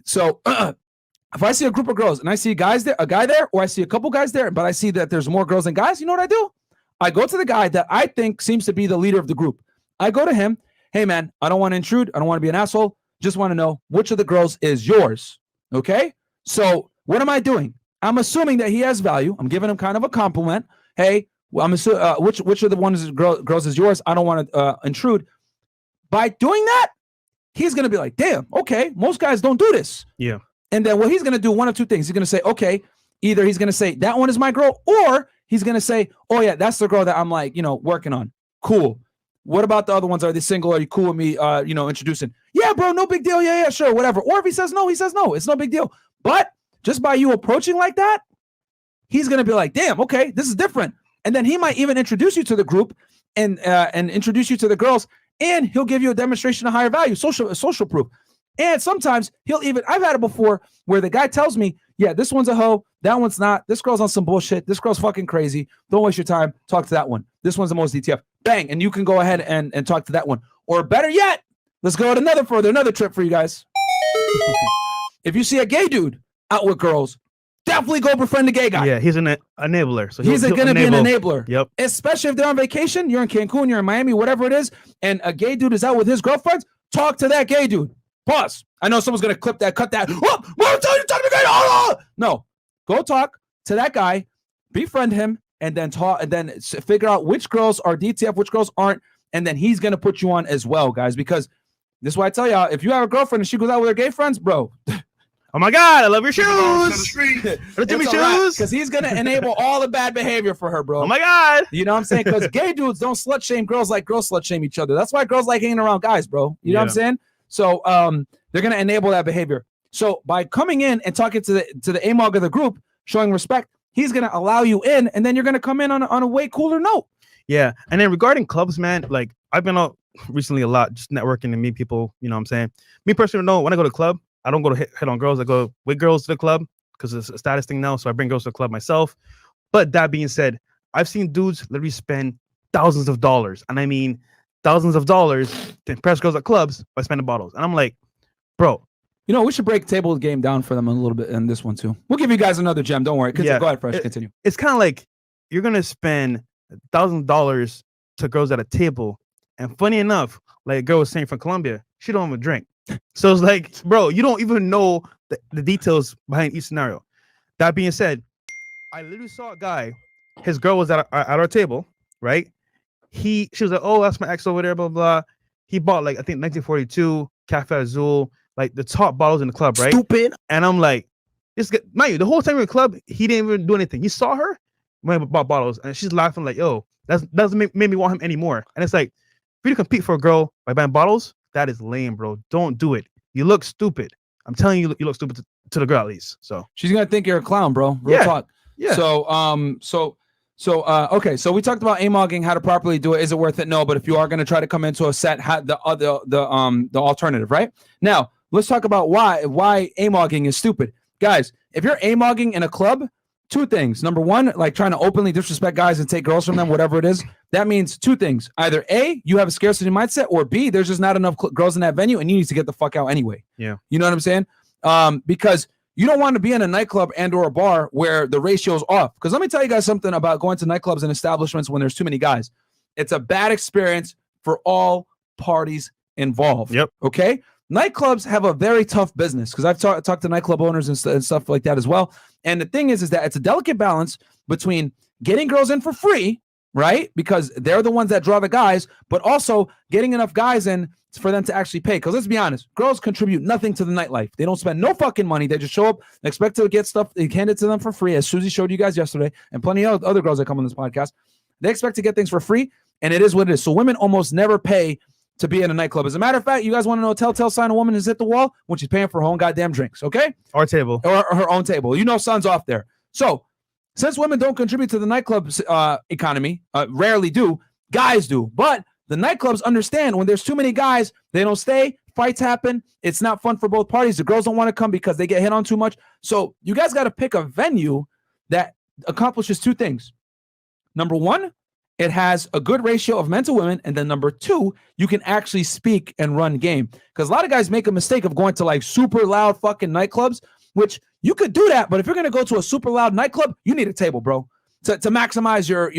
So if I see a group of girls and I see a guy there, or I see a couple guys there, but I see that there's more girls than guys, you know what I do? I go to the guy that I think seems to be the leader of the group. I go to him. Hey, man, I don't want to intrude. I don't want to be an asshole. Just want to know which of the girls is yours. Okay? So what am I doing? I'm assuming that he has value. I'm giving him kind of a compliment. Hey, well, I'm assuming which of the ones girls is yours? I don't want to intrude. By doing that, he's going to be like, damn, okay, most guys don't do this. Yeah. And then what he's going to do, one of two things. He's going to say, okay, either he's going to say that one is my girl, or he's going to say, oh yeah, that's the girl that I'm like, you know, working on. Cool. What about the other ones? Are they single? Are you cool with me, introducing? Yeah, bro, no big deal. Yeah, sure, whatever. Or if he says no, it's no big deal. But just by you approaching like that, he's going to be like, damn, okay, this is different. And then he might even introduce you to the group and introduce you to the girls, and he'll give you a demonstration of higher value, social proof. And sometimes I've had it before where the guy tells me, yeah, this one's a hoe, that one's not. This girl's on some bullshit. This girl's fucking crazy. Don't waste your time. Talk to that one. This one's the most DTF. Bang. And you can go ahead and talk to that one. Or better yet, let's go at another trip for you guys. If you see a gay dude out with girls, definitely go befriend the gay guy. Yeah, he's an enabler. So he's going to be an enabler. Yep. Especially if they're on vacation, you're in Cancun, you're in Miami, whatever it is, and a gay dude is out with his girlfriends, talk to that gay dude. Pause. I know someone's going to cut that. Oh, what are you talking to gay? Oh, no. Go talk to that guy, befriend him, and then figure out which girls are DTF, which girls aren't, and then he's going to put you on as well, guys, because this is why I tell y'all, if you have a girlfriend and she goes out with her gay friends, bro, oh my God, I love your shoes. Because he's going to enable all the bad behavior for her, bro. Oh my God. You know what I'm saying? Because gay dudes don't slut shame girls like girls slut shame each other. That's why girls like hanging around guys, bro. You know what I'm saying? So they're going to enable that behavior. So by coming in and talking to the AMOG of the group, showing respect, he's going to allow you in, and then you're going to come in on a way cooler note. Yeah. And then regarding clubs, man, like I've been out recently a lot, just networking and meet people, you know what I'm saying? Me personally, when I go to club, I don't go to hit on girls. I go with girls to the club because it's a status thing now. So I bring girls to the club myself. But that being said, I've seen dudes literally spend thousands of dollars. And I mean, thousands of dollars to impress girls at clubs by spending bottles. And I'm like, bro. You know, we should break table game down for them a little bit in this one too. We'll give you guys another gem. Don't worry. Go ahead, Fresh. Continue. It's kind of like you're going to spend $1,000 to girls at a table. And funny enough, like a girl was saying from Colombia, she don't have a drink. So it's like, bro, you don't even know the details behind each scenario. That being said, I literally saw a guy, his girl was at our table, right? She was like, oh, that's my ex over there, blah, blah. He bought like, I think 1942, Cafe Azul, like the top bottles in the club, right? Stupid. And I'm like, mind you, the whole time in the club, he didn't even do anything. He saw her when he bought bottles, and she's laughing like, yo, that doesn't make me want him anymore. And it's like, for you to compete for a girl by buying bottles, that is lame, bro. Don't do it. You look stupid. I'm telling you, you look stupid to the girl at least. So she's gonna think you're a clown, bro. Real talk. Yeah. So okay. So we talked about AMOGing, how to properly do it. Is it worth it? No. But if you are gonna try to come into a set, the alternative, right? Now let's talk about why AMOGing is stupid, guys. If you're AMOGing in a club, two things. Number one, like trying to openly disrespect guys and take girls from them, whatever it is. That means two things. Either A, you have a scarcity mindset, or B, there's just not enough girls in that venue and you need to get the fuck out anyway. Yeah. You know what I'm saying? Because you don't want to be in a nightclub and or a bar where the ratio is off. Because let me tell you guys something about going to nightclubs and establishments when there's too many guys. It's a bad experience for all parties involved. Yep. Okay? Nightclubs have a very tough business because I've talked to nightclub owners and stuff like that as well. And the thing is that it's a delicate balance between getting girls in for free, right? Because they're the ones that draw the guys, but also getting enough guys in for them to actually pay. Because let's be honest, girls contribute nothing to the nightlife. They don't spend no fucking money. They just show up, expect to get stuff handed to them for free, as Susie showed you guys yesterday, and plenty of other girls that come on this podcast. They expect to get things for free, and it is what it is. So women almost never pay to be in a nightclub. As a matter of fact, you guys want to know a telltale sign a woman has hit the wall? When she's paying for her own goddamn drinks, okay? Our table. Or her own table. You know sun's off there. So since women don't contribute to the nightclub economy, rarely do, guys do. But the nightclubs understand when there's too many guys, they don't stay, fights happen. It's not fun for both parties. The girls don't want to come because they get hit on too much. So you guys got to pick a venue that accomplishes two things. Number one, it has a good ratio of men to women. And then number two, you can actually speak and run game. Because a lot of guys make a mistake of going to like super loud fucking nightclubs, which you could do that. But if you're going to go to a super loud nightclub, you need a table, bro, to maximize your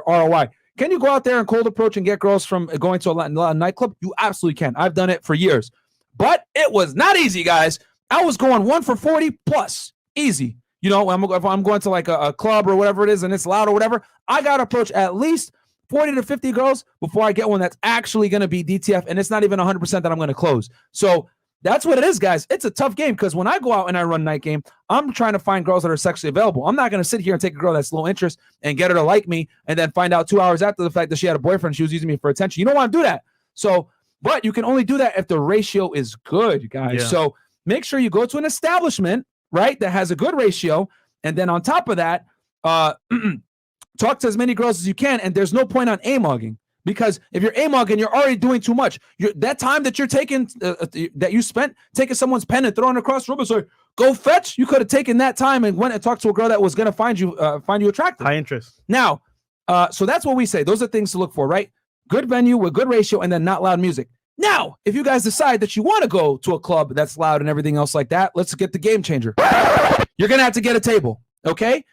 ROI. Can you go out there and cold approach and get girls from going to a nightclub? You absolutely can. I've done it for years. But it was not easy, guys. I was going 1 for 40 plus. Easy. You know, if I'm going to like a club or whatever it is and it's loud or whatever, I got to approach at least 40 to 50 girls before I get one that's actually going to be DTF. And it's not even 100% that I'm going to close. So that's what it is, guys. It's a tough game because when I go out and I run night game, I'm trying to find girls that are sexually available. I'm not going to sit here and take a girl that's low interest and get her to like me and then find out 2 hours after the fact that she had a boyfriend, she was using me for attention. You don't want to do that. So, but you can only do that if the ratio is good, guys. Yeah. So make sure you go to an establishment, right, that has a good ratio. And then on top of that, talk to as many girls as you can. And there's no point on AMOGing. Because if you're AMOGing, you're already doing too much. That time that you're taking, that you spent taking someone's pen and throwing it across the room and say, go fetch, you could have taken that time and went and talked to a girl that was going to find you attractive. High interest. Now, so that's what we say. Those are things to look for, right? Good venue with good ratio and then not loud music. Now, if you guys decide that you want to go to a club that's loud and everything else like that, let's get the game changer. You're going to have to get a table, okay?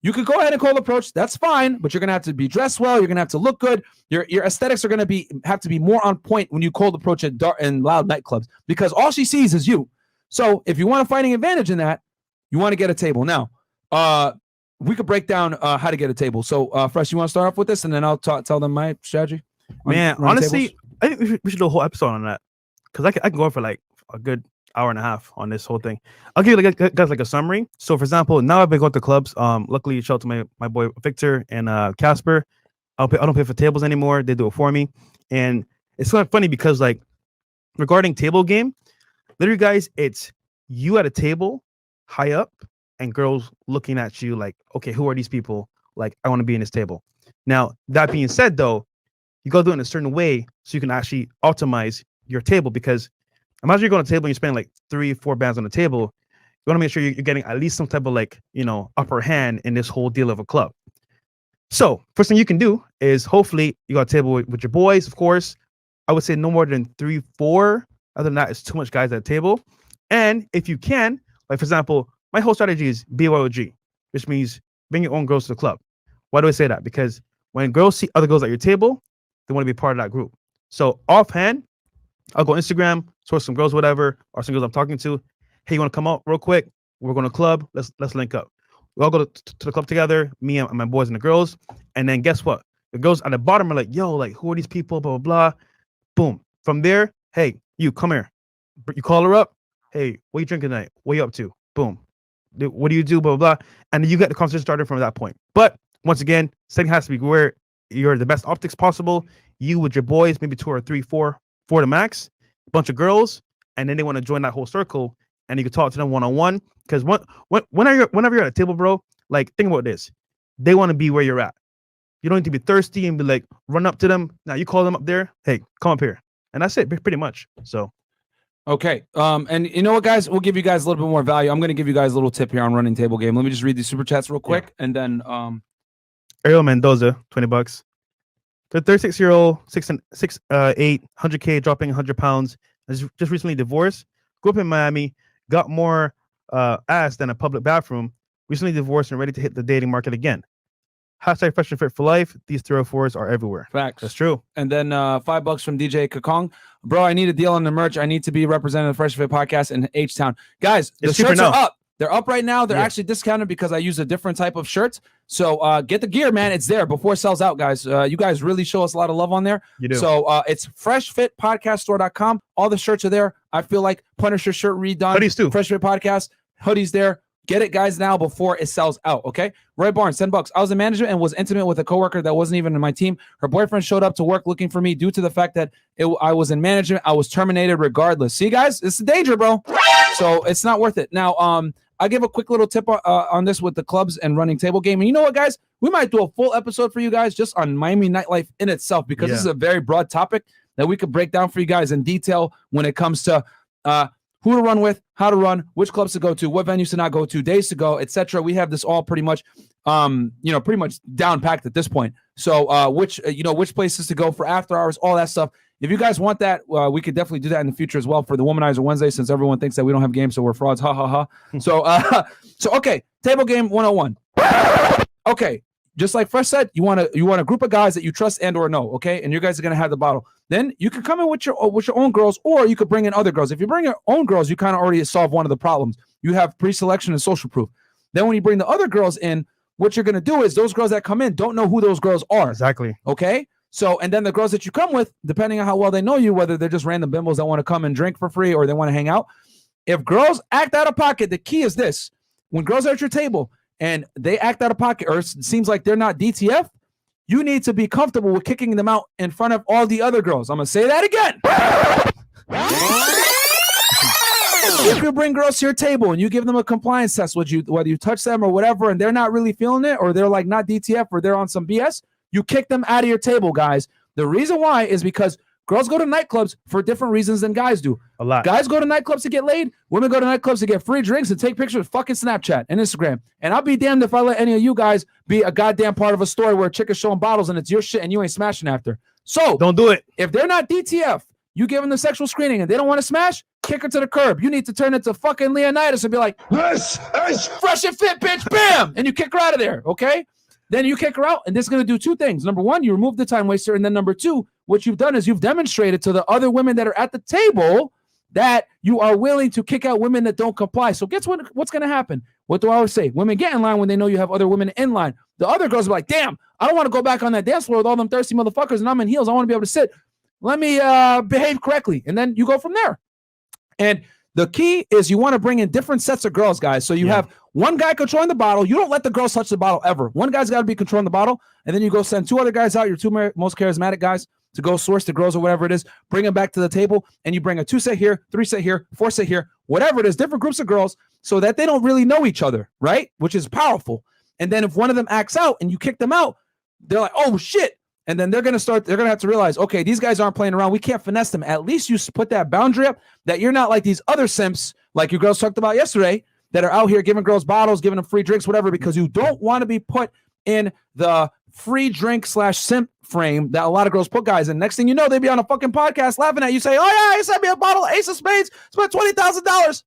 You could go ahead and cold approach. That's fine, but you're gonna have to be dressed well. You're gonna have to look good. Your aesthetics are gonna have to be more on point when you cold approach at dark and loud nightclubs because all she sees is you. So if you want a fighting advantage in that, you want to get a table. Now, we could break down how to get a table. So, Fresh, you want to start off with this, and then I'll tell them my strategy. Man, honestly, I think we should do a whole episode on that because I can go on for like a good hour and a half on this whole thing. I'll give you guys like a summary. So for example, now I've been going to clubs. Luckily, shout out to my boy Victor and Casper. I don't pay for tables anymore. They do it for me. And it's kind of funny because like regarding table game, literally guys, it's you at a table high up and girls looking at you like, okay, who are these people? Like, I want to be in this table. Now, that being said though, you got to do it in a certain way so you can actually optimize your table because imagine you're going to a table and you're spending like 3-4 bands on the table. You want to make sure you're getting at least some type of like, upper hand in this whole deal of a club. So first thing you can do is hopefully you got a table with your boys, of course. I would say no more than 3-4. Other than that, it's too much guys at the table. And if you can, like for example, my whole strategy is BYOG, which means bring your own girls to the club. Why do I say that? Because when girls see other girls at your table, they want to be part of that group. So offhand, I'll go Instagram, source some girls, whatever, or some girls I'm talking to. Hey, you want to come out real quick? We're going to club. Let's link up. We all go to the club together, me and my boys and the girls. And then guess what? The girls at the bottom are like, yo, like, who are these people? Blah, blah, blah. Boom. From there, hey, you come here. You call her up. Hey, what are you drinking tonight? What are you up to? Boom. What do you do? Blah, blah, blah. And then you get the conversation started from that point. But once again, setting has to be where you're the best optics possible. You with your boys, maybe 2 or 3, 4 to max, a bunch of girls, and then they want to join that whole circle, and you can talk to them one-on-one. Because whenever you're at a table, bro, like think about this, they want to be where you're at. You don't need to be thirsty and be like run up to them. Now you call them up there, hey, come up here, and that's it, pretty much. So, okay, and you know what, guys, we'll give you guys a little bit more value. I'm going to give you guys a little tip here on running table game. Let me just read these super chats real quick, and then Ariel Mendoza, $20. The 36-year-old, 6'8", 100K, dropping 100 pounds, just recently divorced. Grew up in Miami, got more ass than a public bathroom. Recently divorced and ready to hit the dating market again. Hashtag fresh and fit for life. These 304s are everywhere. Facts. That's true. And then $5 from DJ Kakong. Bro, I need a deal on the merch. I need to be representing the Fresh and Fit podcast in H-Town. Guys, the shirts are up. They're up right now. They're actually discounted because I use a different type of shirt. So get the gear, man. It's there before it sells out, guys. You guys really show us a lot of love on there. You do. So it's freshfitpodcaststore.com. All the shirts are there. I feel like Punisher shirt redone. Hoodies too. Fresh Fit Podcast. Hoodies there. Get it, guys, now before it sells out, okay? Roy Barnes, $10. I was in management and was intimate with a coworker that wasn't even in my team. Her boyfriend showed up to work looking for me due to the fact that I was in management. I was terminated regardless. See, guys, it's a danger, bro. So it's not worth it. Now, I'll give a quick little tip on this with the clubs and running table game. And you know what, guys? We might do a full episode for you guys just on Miami nightlife in itself because this is a very broad topic that we could break down for you guys in detail when it comes to who to run with, how to run, which clubs to go to, what venues to not go to, days to go, etc. We have this all pretty much, pretty much down packed at this point. So which places to go for after hours, all that stuff. If you guys want that, we could definitely do that in the future as well for the Womanizer Wednesday, since everyone thinks that we don't have games, so we're frauds. Ha ha ha. So okay, table game 101. Okay, just like Fresh said, you want a group of guys that you trust and or know, okay? And you guys are gonna have the bottle. Then you can come in with your own girls, or you could bring in other girls. If you bring your own girls, you kind of already solve one of the problems. You have pre-selection and social proof. Then when you bring the other girls in, what you're gonna do is those girls that come in don't know who those girls are. Exactly. Okay. So, and then the girls that you come with, depending on how well they know you, whether they're just random bimbos that want to come and drink for free or they want to hang out. If girls act out of pocket, the key is this. When girls are at your table and they act out of pocket or it seems like they're not DTF, you need to be comfortable with kicking them out in front of all the other girls. I'm going to say that again. If you bring girls to your table and you give them a compliance test, whether you touch them or whatever, and they're not really feeling it, or they're like not DTF, or they're on some BS, you kick them out of your table, guys. The reason why is because girls go to nightclubs for different reasons than guys do. A lot. Guys go to nightclubs to get laid. Women go to nightclubs to get free drinks and take pictures of fucking Snapchat and Instagram. And I'll be damned if I let any of you guys be a goddamn part of a story where a chick is showing bottles and it's your shit and you ain't smashing after. So Don't do it. if they're not DTF, you give them the sexual screening and they don't want to smash, kick her to the curb. You need to turn into fucking Leonidas and be like, This is fresh and fit, bitch, bam! And you kick her out of there, okay? Then you kick her out, and this is going to do two things. Number one, you remove the time waster, and then number two, what you've done is you've demonstrated to the other women that are at the table that you are willing to kick out women that don't comply. So guess what's going to happen? What do I always say? Women get in line when they know you have other women in line. The other girls are like, damn, I don't want to go back on that dance floor with all them thirsty motherfuckers, and I'm in heels. I want to be able to sit. Let me behave correctly, and then you go from there. And the key is you want to bring in different sets of girls, guys. So you have one guy controlling the bottle. You don't let the girls touch the bottle ever. One guy's got to be controlling the bottle. And then you go send two other guys out, your two most charismatic guys, to go source the girls or whatever it is. Bring them back to the table. And you bring a 2 set here, 3 set here, 4 set here, whatever it is, different groups of girls so that they don't really know each other, right? Which is powerful. And then if one of them acts out and you kick them out, they're like, oh, shit. And then they're going to have to realize, okay, these guys aren't playing around. We can't finesse them. At least you put that boundary up that you're not like these other simps, like your girls talked about yesterday, that are out here giving girls bottles, giving them free drinks, whatever, because you don't want to be put in the free drink / simp frame that a lot of girls put guys in. Next thing you know, they be on a fucking podcast laughing at you, say, oh yeah, he sent me a bottle of Ace of Spades, spent $20,000.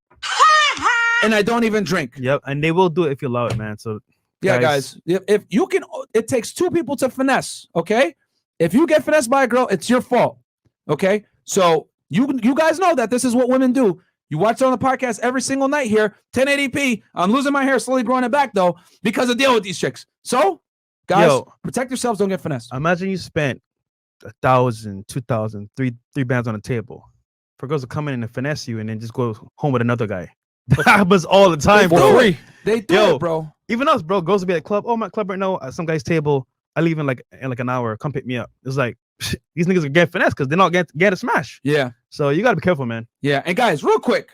And I don't even drink. Yep. And they will do it if you allow it, man. So yeah, guys, if you can, it takes two people to finesse, okay? If you get finessed by a girl, it's your fault, okay? So you guys know that this is what women do. You watch it on the podcast every single night here, 1080p. I'm losing my hair, slowly growing it back, though, because I deal with these chicks. So, guys, protect yourselves, don't get finessed. Imagine you spent $1,000, $2,000, three bands on the table for girls to come in and finesse you and then just go home with another guy. That happens all the time, bro. They do it, bro. Even us, bro. Girls will be at the club. Oh, my club right now at some guy's table. I leave in like an hour. Come pick me up. It's like these niggas are getting finesse because they're not getting a smash. Yeah. So you gotta be careful, man. Yeah. And guys, real quick,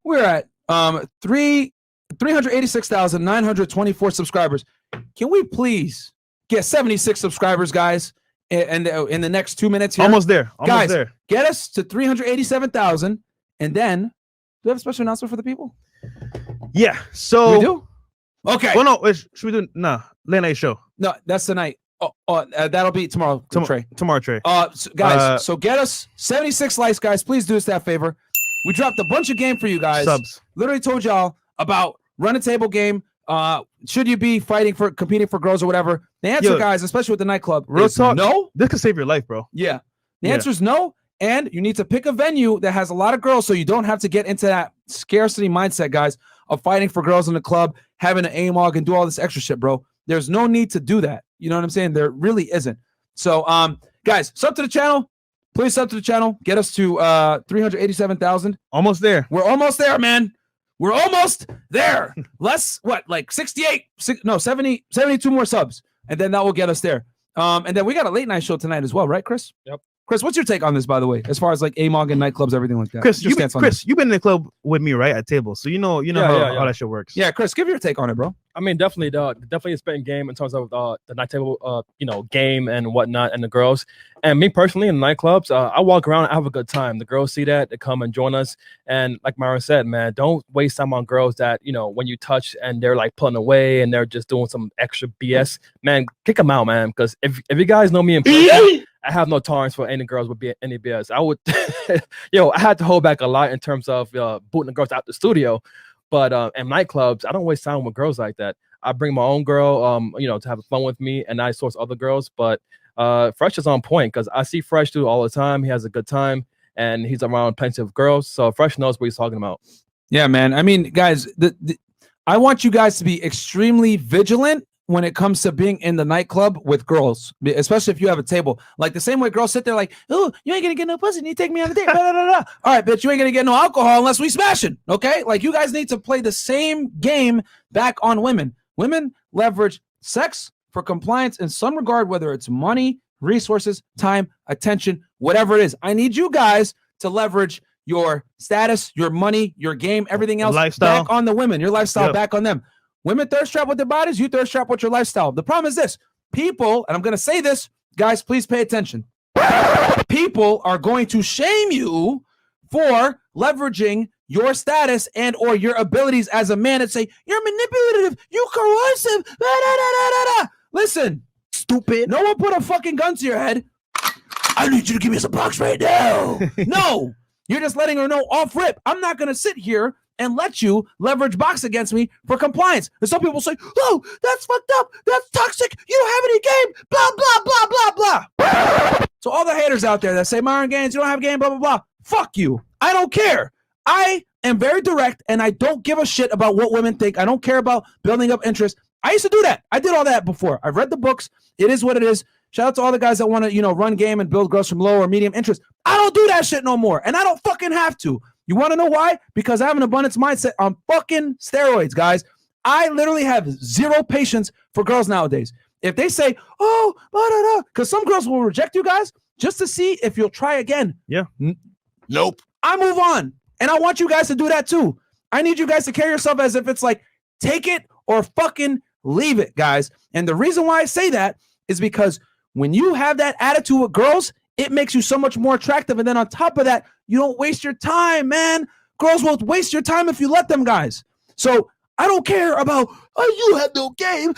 we're at 386,924 subscribers. Can we please get 76 subscribers, guys? And in the next 2 minutes here, almost there. Guys, get us to 387,000, and then do we have a special announcement for the people? Yeah. So we do. Okay. Well, no. Should we do late night show? No, that's tonight. That'll be tomorrow. Trey. Tomorrow, Trey. Guys, so get us 76 likes, guys. Please do us that favor. We dropped a bunch of game for you guys. Subs. Literally told y'all about run a table game. Should you be competing for girls or whatever? The answer, guys, especially with the nightclub, real talk. No. This could save your life, bro. Yeah. The answer is no. And you need to pick a venue that has a lot of girls so you don't have to get into that scarcity mindset, guys, of fighting for girls in the club, having an AMOG and do all this extra shit, bro. There's no need to do that. You know what I'm saying? There really isn't. So, guys, sub to the channel. Please sub to the channel. Get us to 387,000. Almost there. We're almost there, man. We're almost there. Less, like 72 more subs. And then that will get us there. And then we got a late night show tonight as well, right, Chris? Yep. Chris, what's your take on this, by the way, as far as like AMOG and nightclubs, everything like that? Chris, you've been in the club with me, right, at tables, so you know how that shit works. Yeah, Chris, give your take on it, bro. I mean, definitely a spitting game in terms of the night table, game and whatnot, and the girls. And me personally, in the nightclubs, I walk around and I have a good time. The girls see that, they come and join us. And like Myron said, man, don't waste time on girls that, when you touch and they're like pulling away and they're just doing some extra BS. Man, kick them out, man. Because if you guys know me in person, I have no tolerance for any girls with any BS. I would, I had to hold back a lot in terms of booting the girls out the studio. But in nightclubs, I don't waste time with girls like that. I bring my own girl, to have fun with me, and I source other girls. But Fresh is on point because I see Fresh do it all the time. He has a good time, and he's around plenty of girls. So Fresh knows what he's talking about. Yeah, man. I mean, guys, I want you guys to be extremely vigilant when it comes to being in the nightclub with girls, especially if you have a table. Like the same way girls sit there like, oh, you ain't gonna get no pussy, you take me on a date. Blah, blah, blah, blah. All right, bitch, you ain't gonna get no alcohol unless we smashing. Okay, like you guys need to play the same game back on women. Women leverage sex for compliance in some regard, whether it's money, resources, time, attention, whatever it is. I need you guys to leverage your status, your money, your game, everything else lifestyle back on the women, your lifestyle Yep. back on them. Women thirst trap with their bodies, you thirst trap with your lifestyle. The problem is this: people, and I'm going to say this, guys, please pay attention. People are going to shame you for leveraging your status and or your abilities as a man and say, you're manipulative, you coercive, da, da, da, da, da, da. Listen, stupid. No one put a fucking gun to your head. I need you to give me some bucks right now. No, you're just letting her know off rip. I'm not going to sit here and let you leverage box against me for compliance. And some people say, oh, that's fucked up. That's toxic. You don't have any game. Blah, blah, blah, blah, blah. So all the haters out there that say, Myron Gaines, you don't have game, blah, blah, blah. Fuck you. I don't care. I am very direct and I don't give a shit about what women think. I don't care about building up interest. I used to do that. I did all that before. I've read the books. It is what it is. Shout out to all the guys that want to, run game and build girls from low or medium interest. I don't do that shit no more. And I don't fucking have to. You want to know why? Because I have an abundance mindset on fucking steroids, guys. I literally have zero patience for girls nowadays. If they say, oh, because some girls will reject you guys just to see if you'll try again. Yeah. Nope. I move on. And I want you guys to do that too. I need you guys to carry yourself as if it's like, take it or fucking leave it, guys. And the reason why I say that is because when you have that attitude with girls, it makes you so much more attractive. And then on top of that, you don't waste your time, man. Girls won't waste your time if you let them, guys. So I don't care about, you have no game.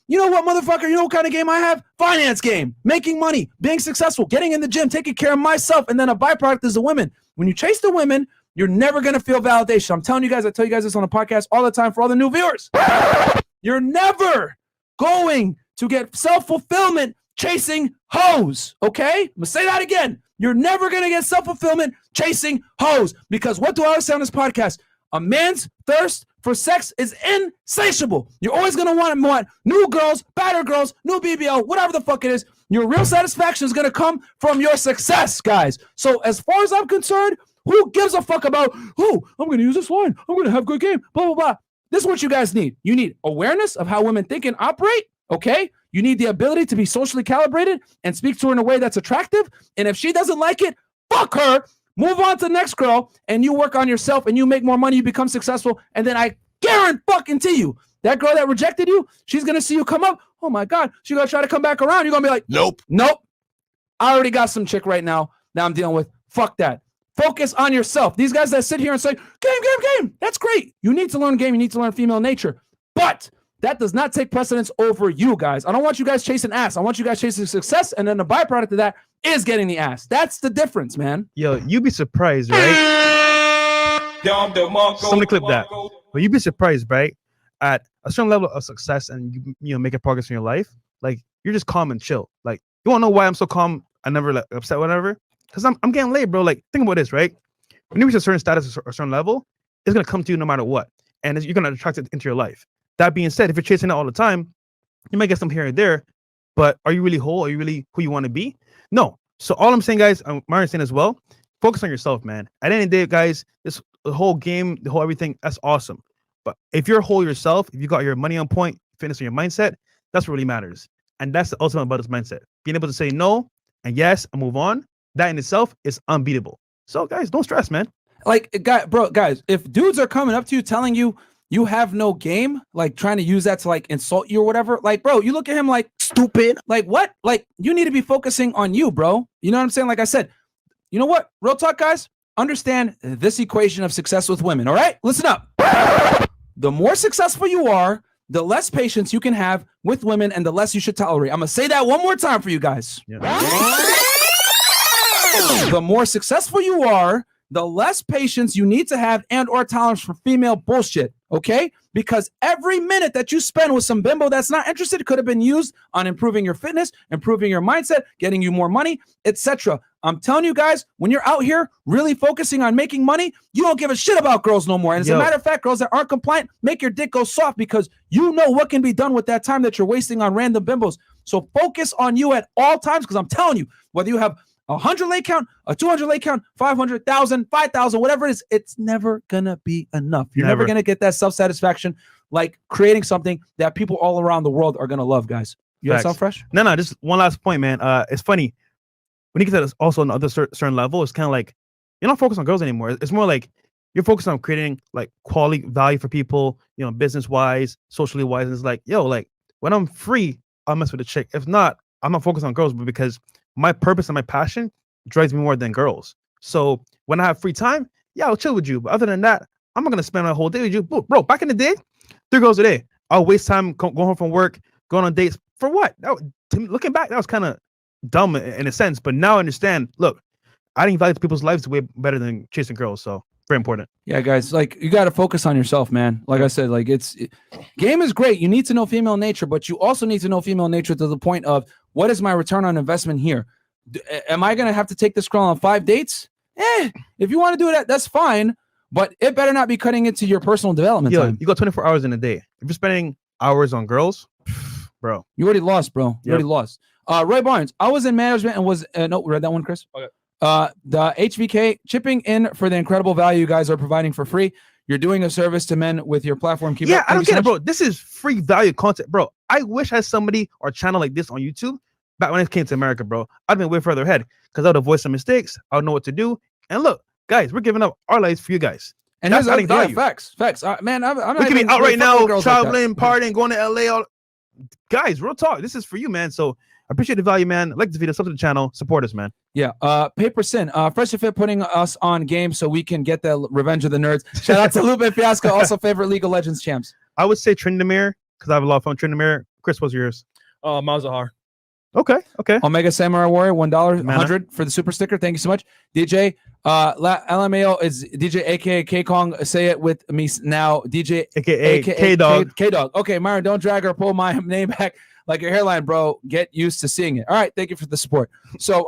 You know what, motherfucker? You know what kind of game I have? Finance game, making money, being successful, getting in the gym, taking care of myself. And then a byproduct is the women. When you chase the women, you're never going to feel validation. I'm telling you guys, I tell you guys this on the podcast all the time for all the new viewers. You're never going to get self-fulfillment chasing hoes, okay? I'm gonna say that again. You're never gonna get self-fulfillment chasing hoes, because what do I always say on this podcast? A man's thirst for sex is insatiable. You're always gonna want new girls, better girls, new BBL, whatever the fuck it is. Your real satisfaction is gonna come from your success, guys. So as far as I'm concerned, who gives a fuck about, I'm gonna use this line, I'm gonna have a good game, blah, blah, blah. This is what you guys need. You need awareness of how women think and operate, okay? You need the ability to be socially calibrated and speak to her in a way that's attractive. And if she doesn't like it, fuck her. Move on to the next girl, and you work on yourself, and you make more money, you become successful. And then I guarantee you, that girl that rejected you, she's going to see you come up. Oh my God, she's going to try to come back around. You're going to be like, Nope. I already got some chick right now that I'm dealing with. Fuck that. Focus on yourself. These guys that sit here and say, game, that's great. You need to learn game. You need to learn female nature. But that does not take precedence over you guys. I don't want you guys chasing ass. I want you guys chasing success. And then the byproduct of that is getting the ass. That's the difference, man. Yo, you'd be surprised, right? Somebody clip that. But you'd be surprised, right? At a certain level of success and you making progress in your life, like you're just calm and chill. Like, you wanna know why I'm so calm? I never like upset, whatever. Because I'm getting laid, bro. Like, think about this, right? When you reach a certain status or a certain level, it's gonna come to you no matter what, and you're gonna attract it into your life. That being said, if you're chasing it all the time, you might get some here and there, but are you really whole? Are you really who you want to be? No. So all I'm saying, guys, Myron's saying as well, focus on yourself, man. At the end of the day, guys, the whole game, the whole everything, that's awesome. But if you're whole yourself, if you got your money on point, fitness on your mindset, that's what really matters. And that's the ultimate about this mindset. Being able to say no and yes and move on, that in itself is unbeatable. So guys, don't stress, man. Like, guys, if dudes are coming up to you telling you you have no game, like trying to use that to like insult you or whatever, like, bro, you look at him like stupid. Like, what? Like, you need to be focusing on you, bro. You know what I'm saying? Like I said, you know what? Real talk, guys, understand this equation of success with women. All right, listen up. The more successful you are, the less patience you can have with women and the less you should tolerate. I'm going to say that one more time for you guys. Yeah. The more successful you are, the less patience you need to have and or tolerance for female bullshit. okay? Because every minute that you spend with some bimbo that's not interested could have been used on improving your fitness, improving your mindset, getting you more money, etc. I'm telling you guys, when you're out here really focusing on making money, you don't give a shit about girls no more. And as a matter of fact, girls that aren't compliant, make your dick go soft because you know what can be done with that time that you're wasting on random bimbos. So focus on you at all times, because I'm telling you, whether you have a 100 leg count, a 200 leg count, 500,000, 5,000, whatever it is, it's never gonna be enough. You're never gonna get that self-satisfaction like creating something that people all around the world are gonna love, guys. You guys sound fresh? No, just one last point, man. It's funny when you get to this also on another certain level. It's kind of like you're not focused on girls anymore. It's more like you're focused on creating like quality value for people, you know, business wise, socially wise. And it's like, yo, like when I'm free, I'll mess with a chick. If not, I'm not focused on girls, but because my purpose and my passion drives me more than girls. So when I have free time, yeah, I'll chill with you. But other than that, I'm not gonna spend a whole day with you, bro. Back in the day, 3 girls a day. I'll waste time going home from work, going on dates for what? Looking back, that was kind of dumb in a sense. But now I understand. Look, adding value to people's lives is way better than chasing girls. So very important. Yeah, guys, like you got to focus on yourself, man. Like I said, like game is great. You need to know female nature, but you also need to know female nature to the point of what is my return on investment here? Am I going to have to take this girl on 5 dates? If you want to do that, that's fine, but it better not be cutting into your personal development time. You got 24 hours in a day. If you're spending hours on girls, bro, you already lost, bro. You already lost. Roy Barnes, I was in management and was no, read that one, Chris. Okay. The HVK chipping in for the incredible value you guys are providing for free. You're doing a service to men with your platform. Keep up. I don't get it, bro. This is free value content, bro. I wish I had somebody or channel like this on YouTube back when it came to America, bro. I'd been way further ahead because I would avoid some mistakes. I would know what to do. And look, guys, we're giving up our lives for you guys. And that's adding value. Facts. Man, I'm we can be out right now, traveling, like partying, going to LA. Guys, real talk. This is for you, man. So I appreciate the value, man. Like this video, sub to the channel, support us, man. Yeah. Paper Sin, Fresh and Fit putting us on game so we can get the revenge of the nerds. Shout out to Lupe Fiasco, also favorite League of Legends champs. I would say Trindamere because I have a lot of fun. Trindamere. Chris, what's yours? Malzahar. Okay. Omega Samurai Warrior, $1, 100 for the super sticker. Thank you so much. DJ, LMAO is DJ, aka K Kong. Say it with me now. DJ, aka K Dog. K Dog. Okay, Myron, don't drag or pull my name back like your hairline, bro. Get used to seeing it. All right, thank you for the support. So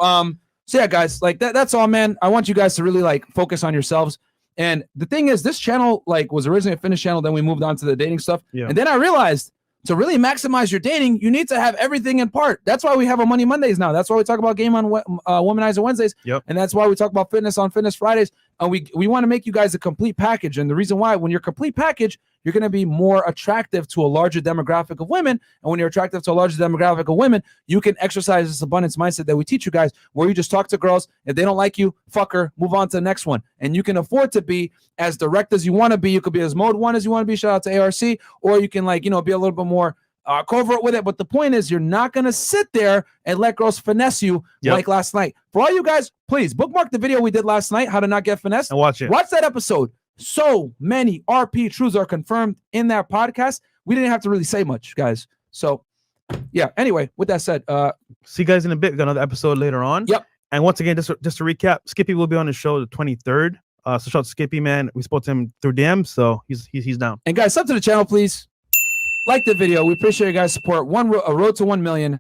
yeah, guys, like that's all, man. I want you guys to really like focus on yourselves. And the thing is, this channel like was originally a fitness channel. Then we moved on to the dating stuff. Yeah. And then I realized to really maximize your dating, you need to have everything in part. That's why we have a Money Mondays now. That's why we talk about game on Womanizer Wednesdays. Yep. And that's why we talk about fitness on Fitness Fridays. And we want to make you guys a complete package. And the reason why, when you're complete package, you're going to be more attractive to a larger demographic of women. And when you're attractive to a larger demographic of women, you can exercise this abundance mindset that we teach you guys, where you just talk to girls. If they don't like you, fuck her, move on to the next one. And you can afford to be as direct as you want to be. You could be as mode 1 as you want to be. Shout out to ARC. Or you can be a little bit more covert with it. But the point is, you're not going to sit there and let girls finesse you like last night. For all you guys, please bookmark the video we did last night, how to not get finessed. And watch it. Watch that episode. So many RP truths are confirmed in that podcast. We didn't have to really say much, guys. So yeah, anyway, with that said, see you guys in a bit. We got another episode later on. Yep. And once again, just to recap, Skippy will be on the show the 23rd. So shout out to Skippy, man. We spoke to him through DM, so he's down. And guys, sub to the channel, please. Like the video. We appreciate you guys' support. A road to 1 million.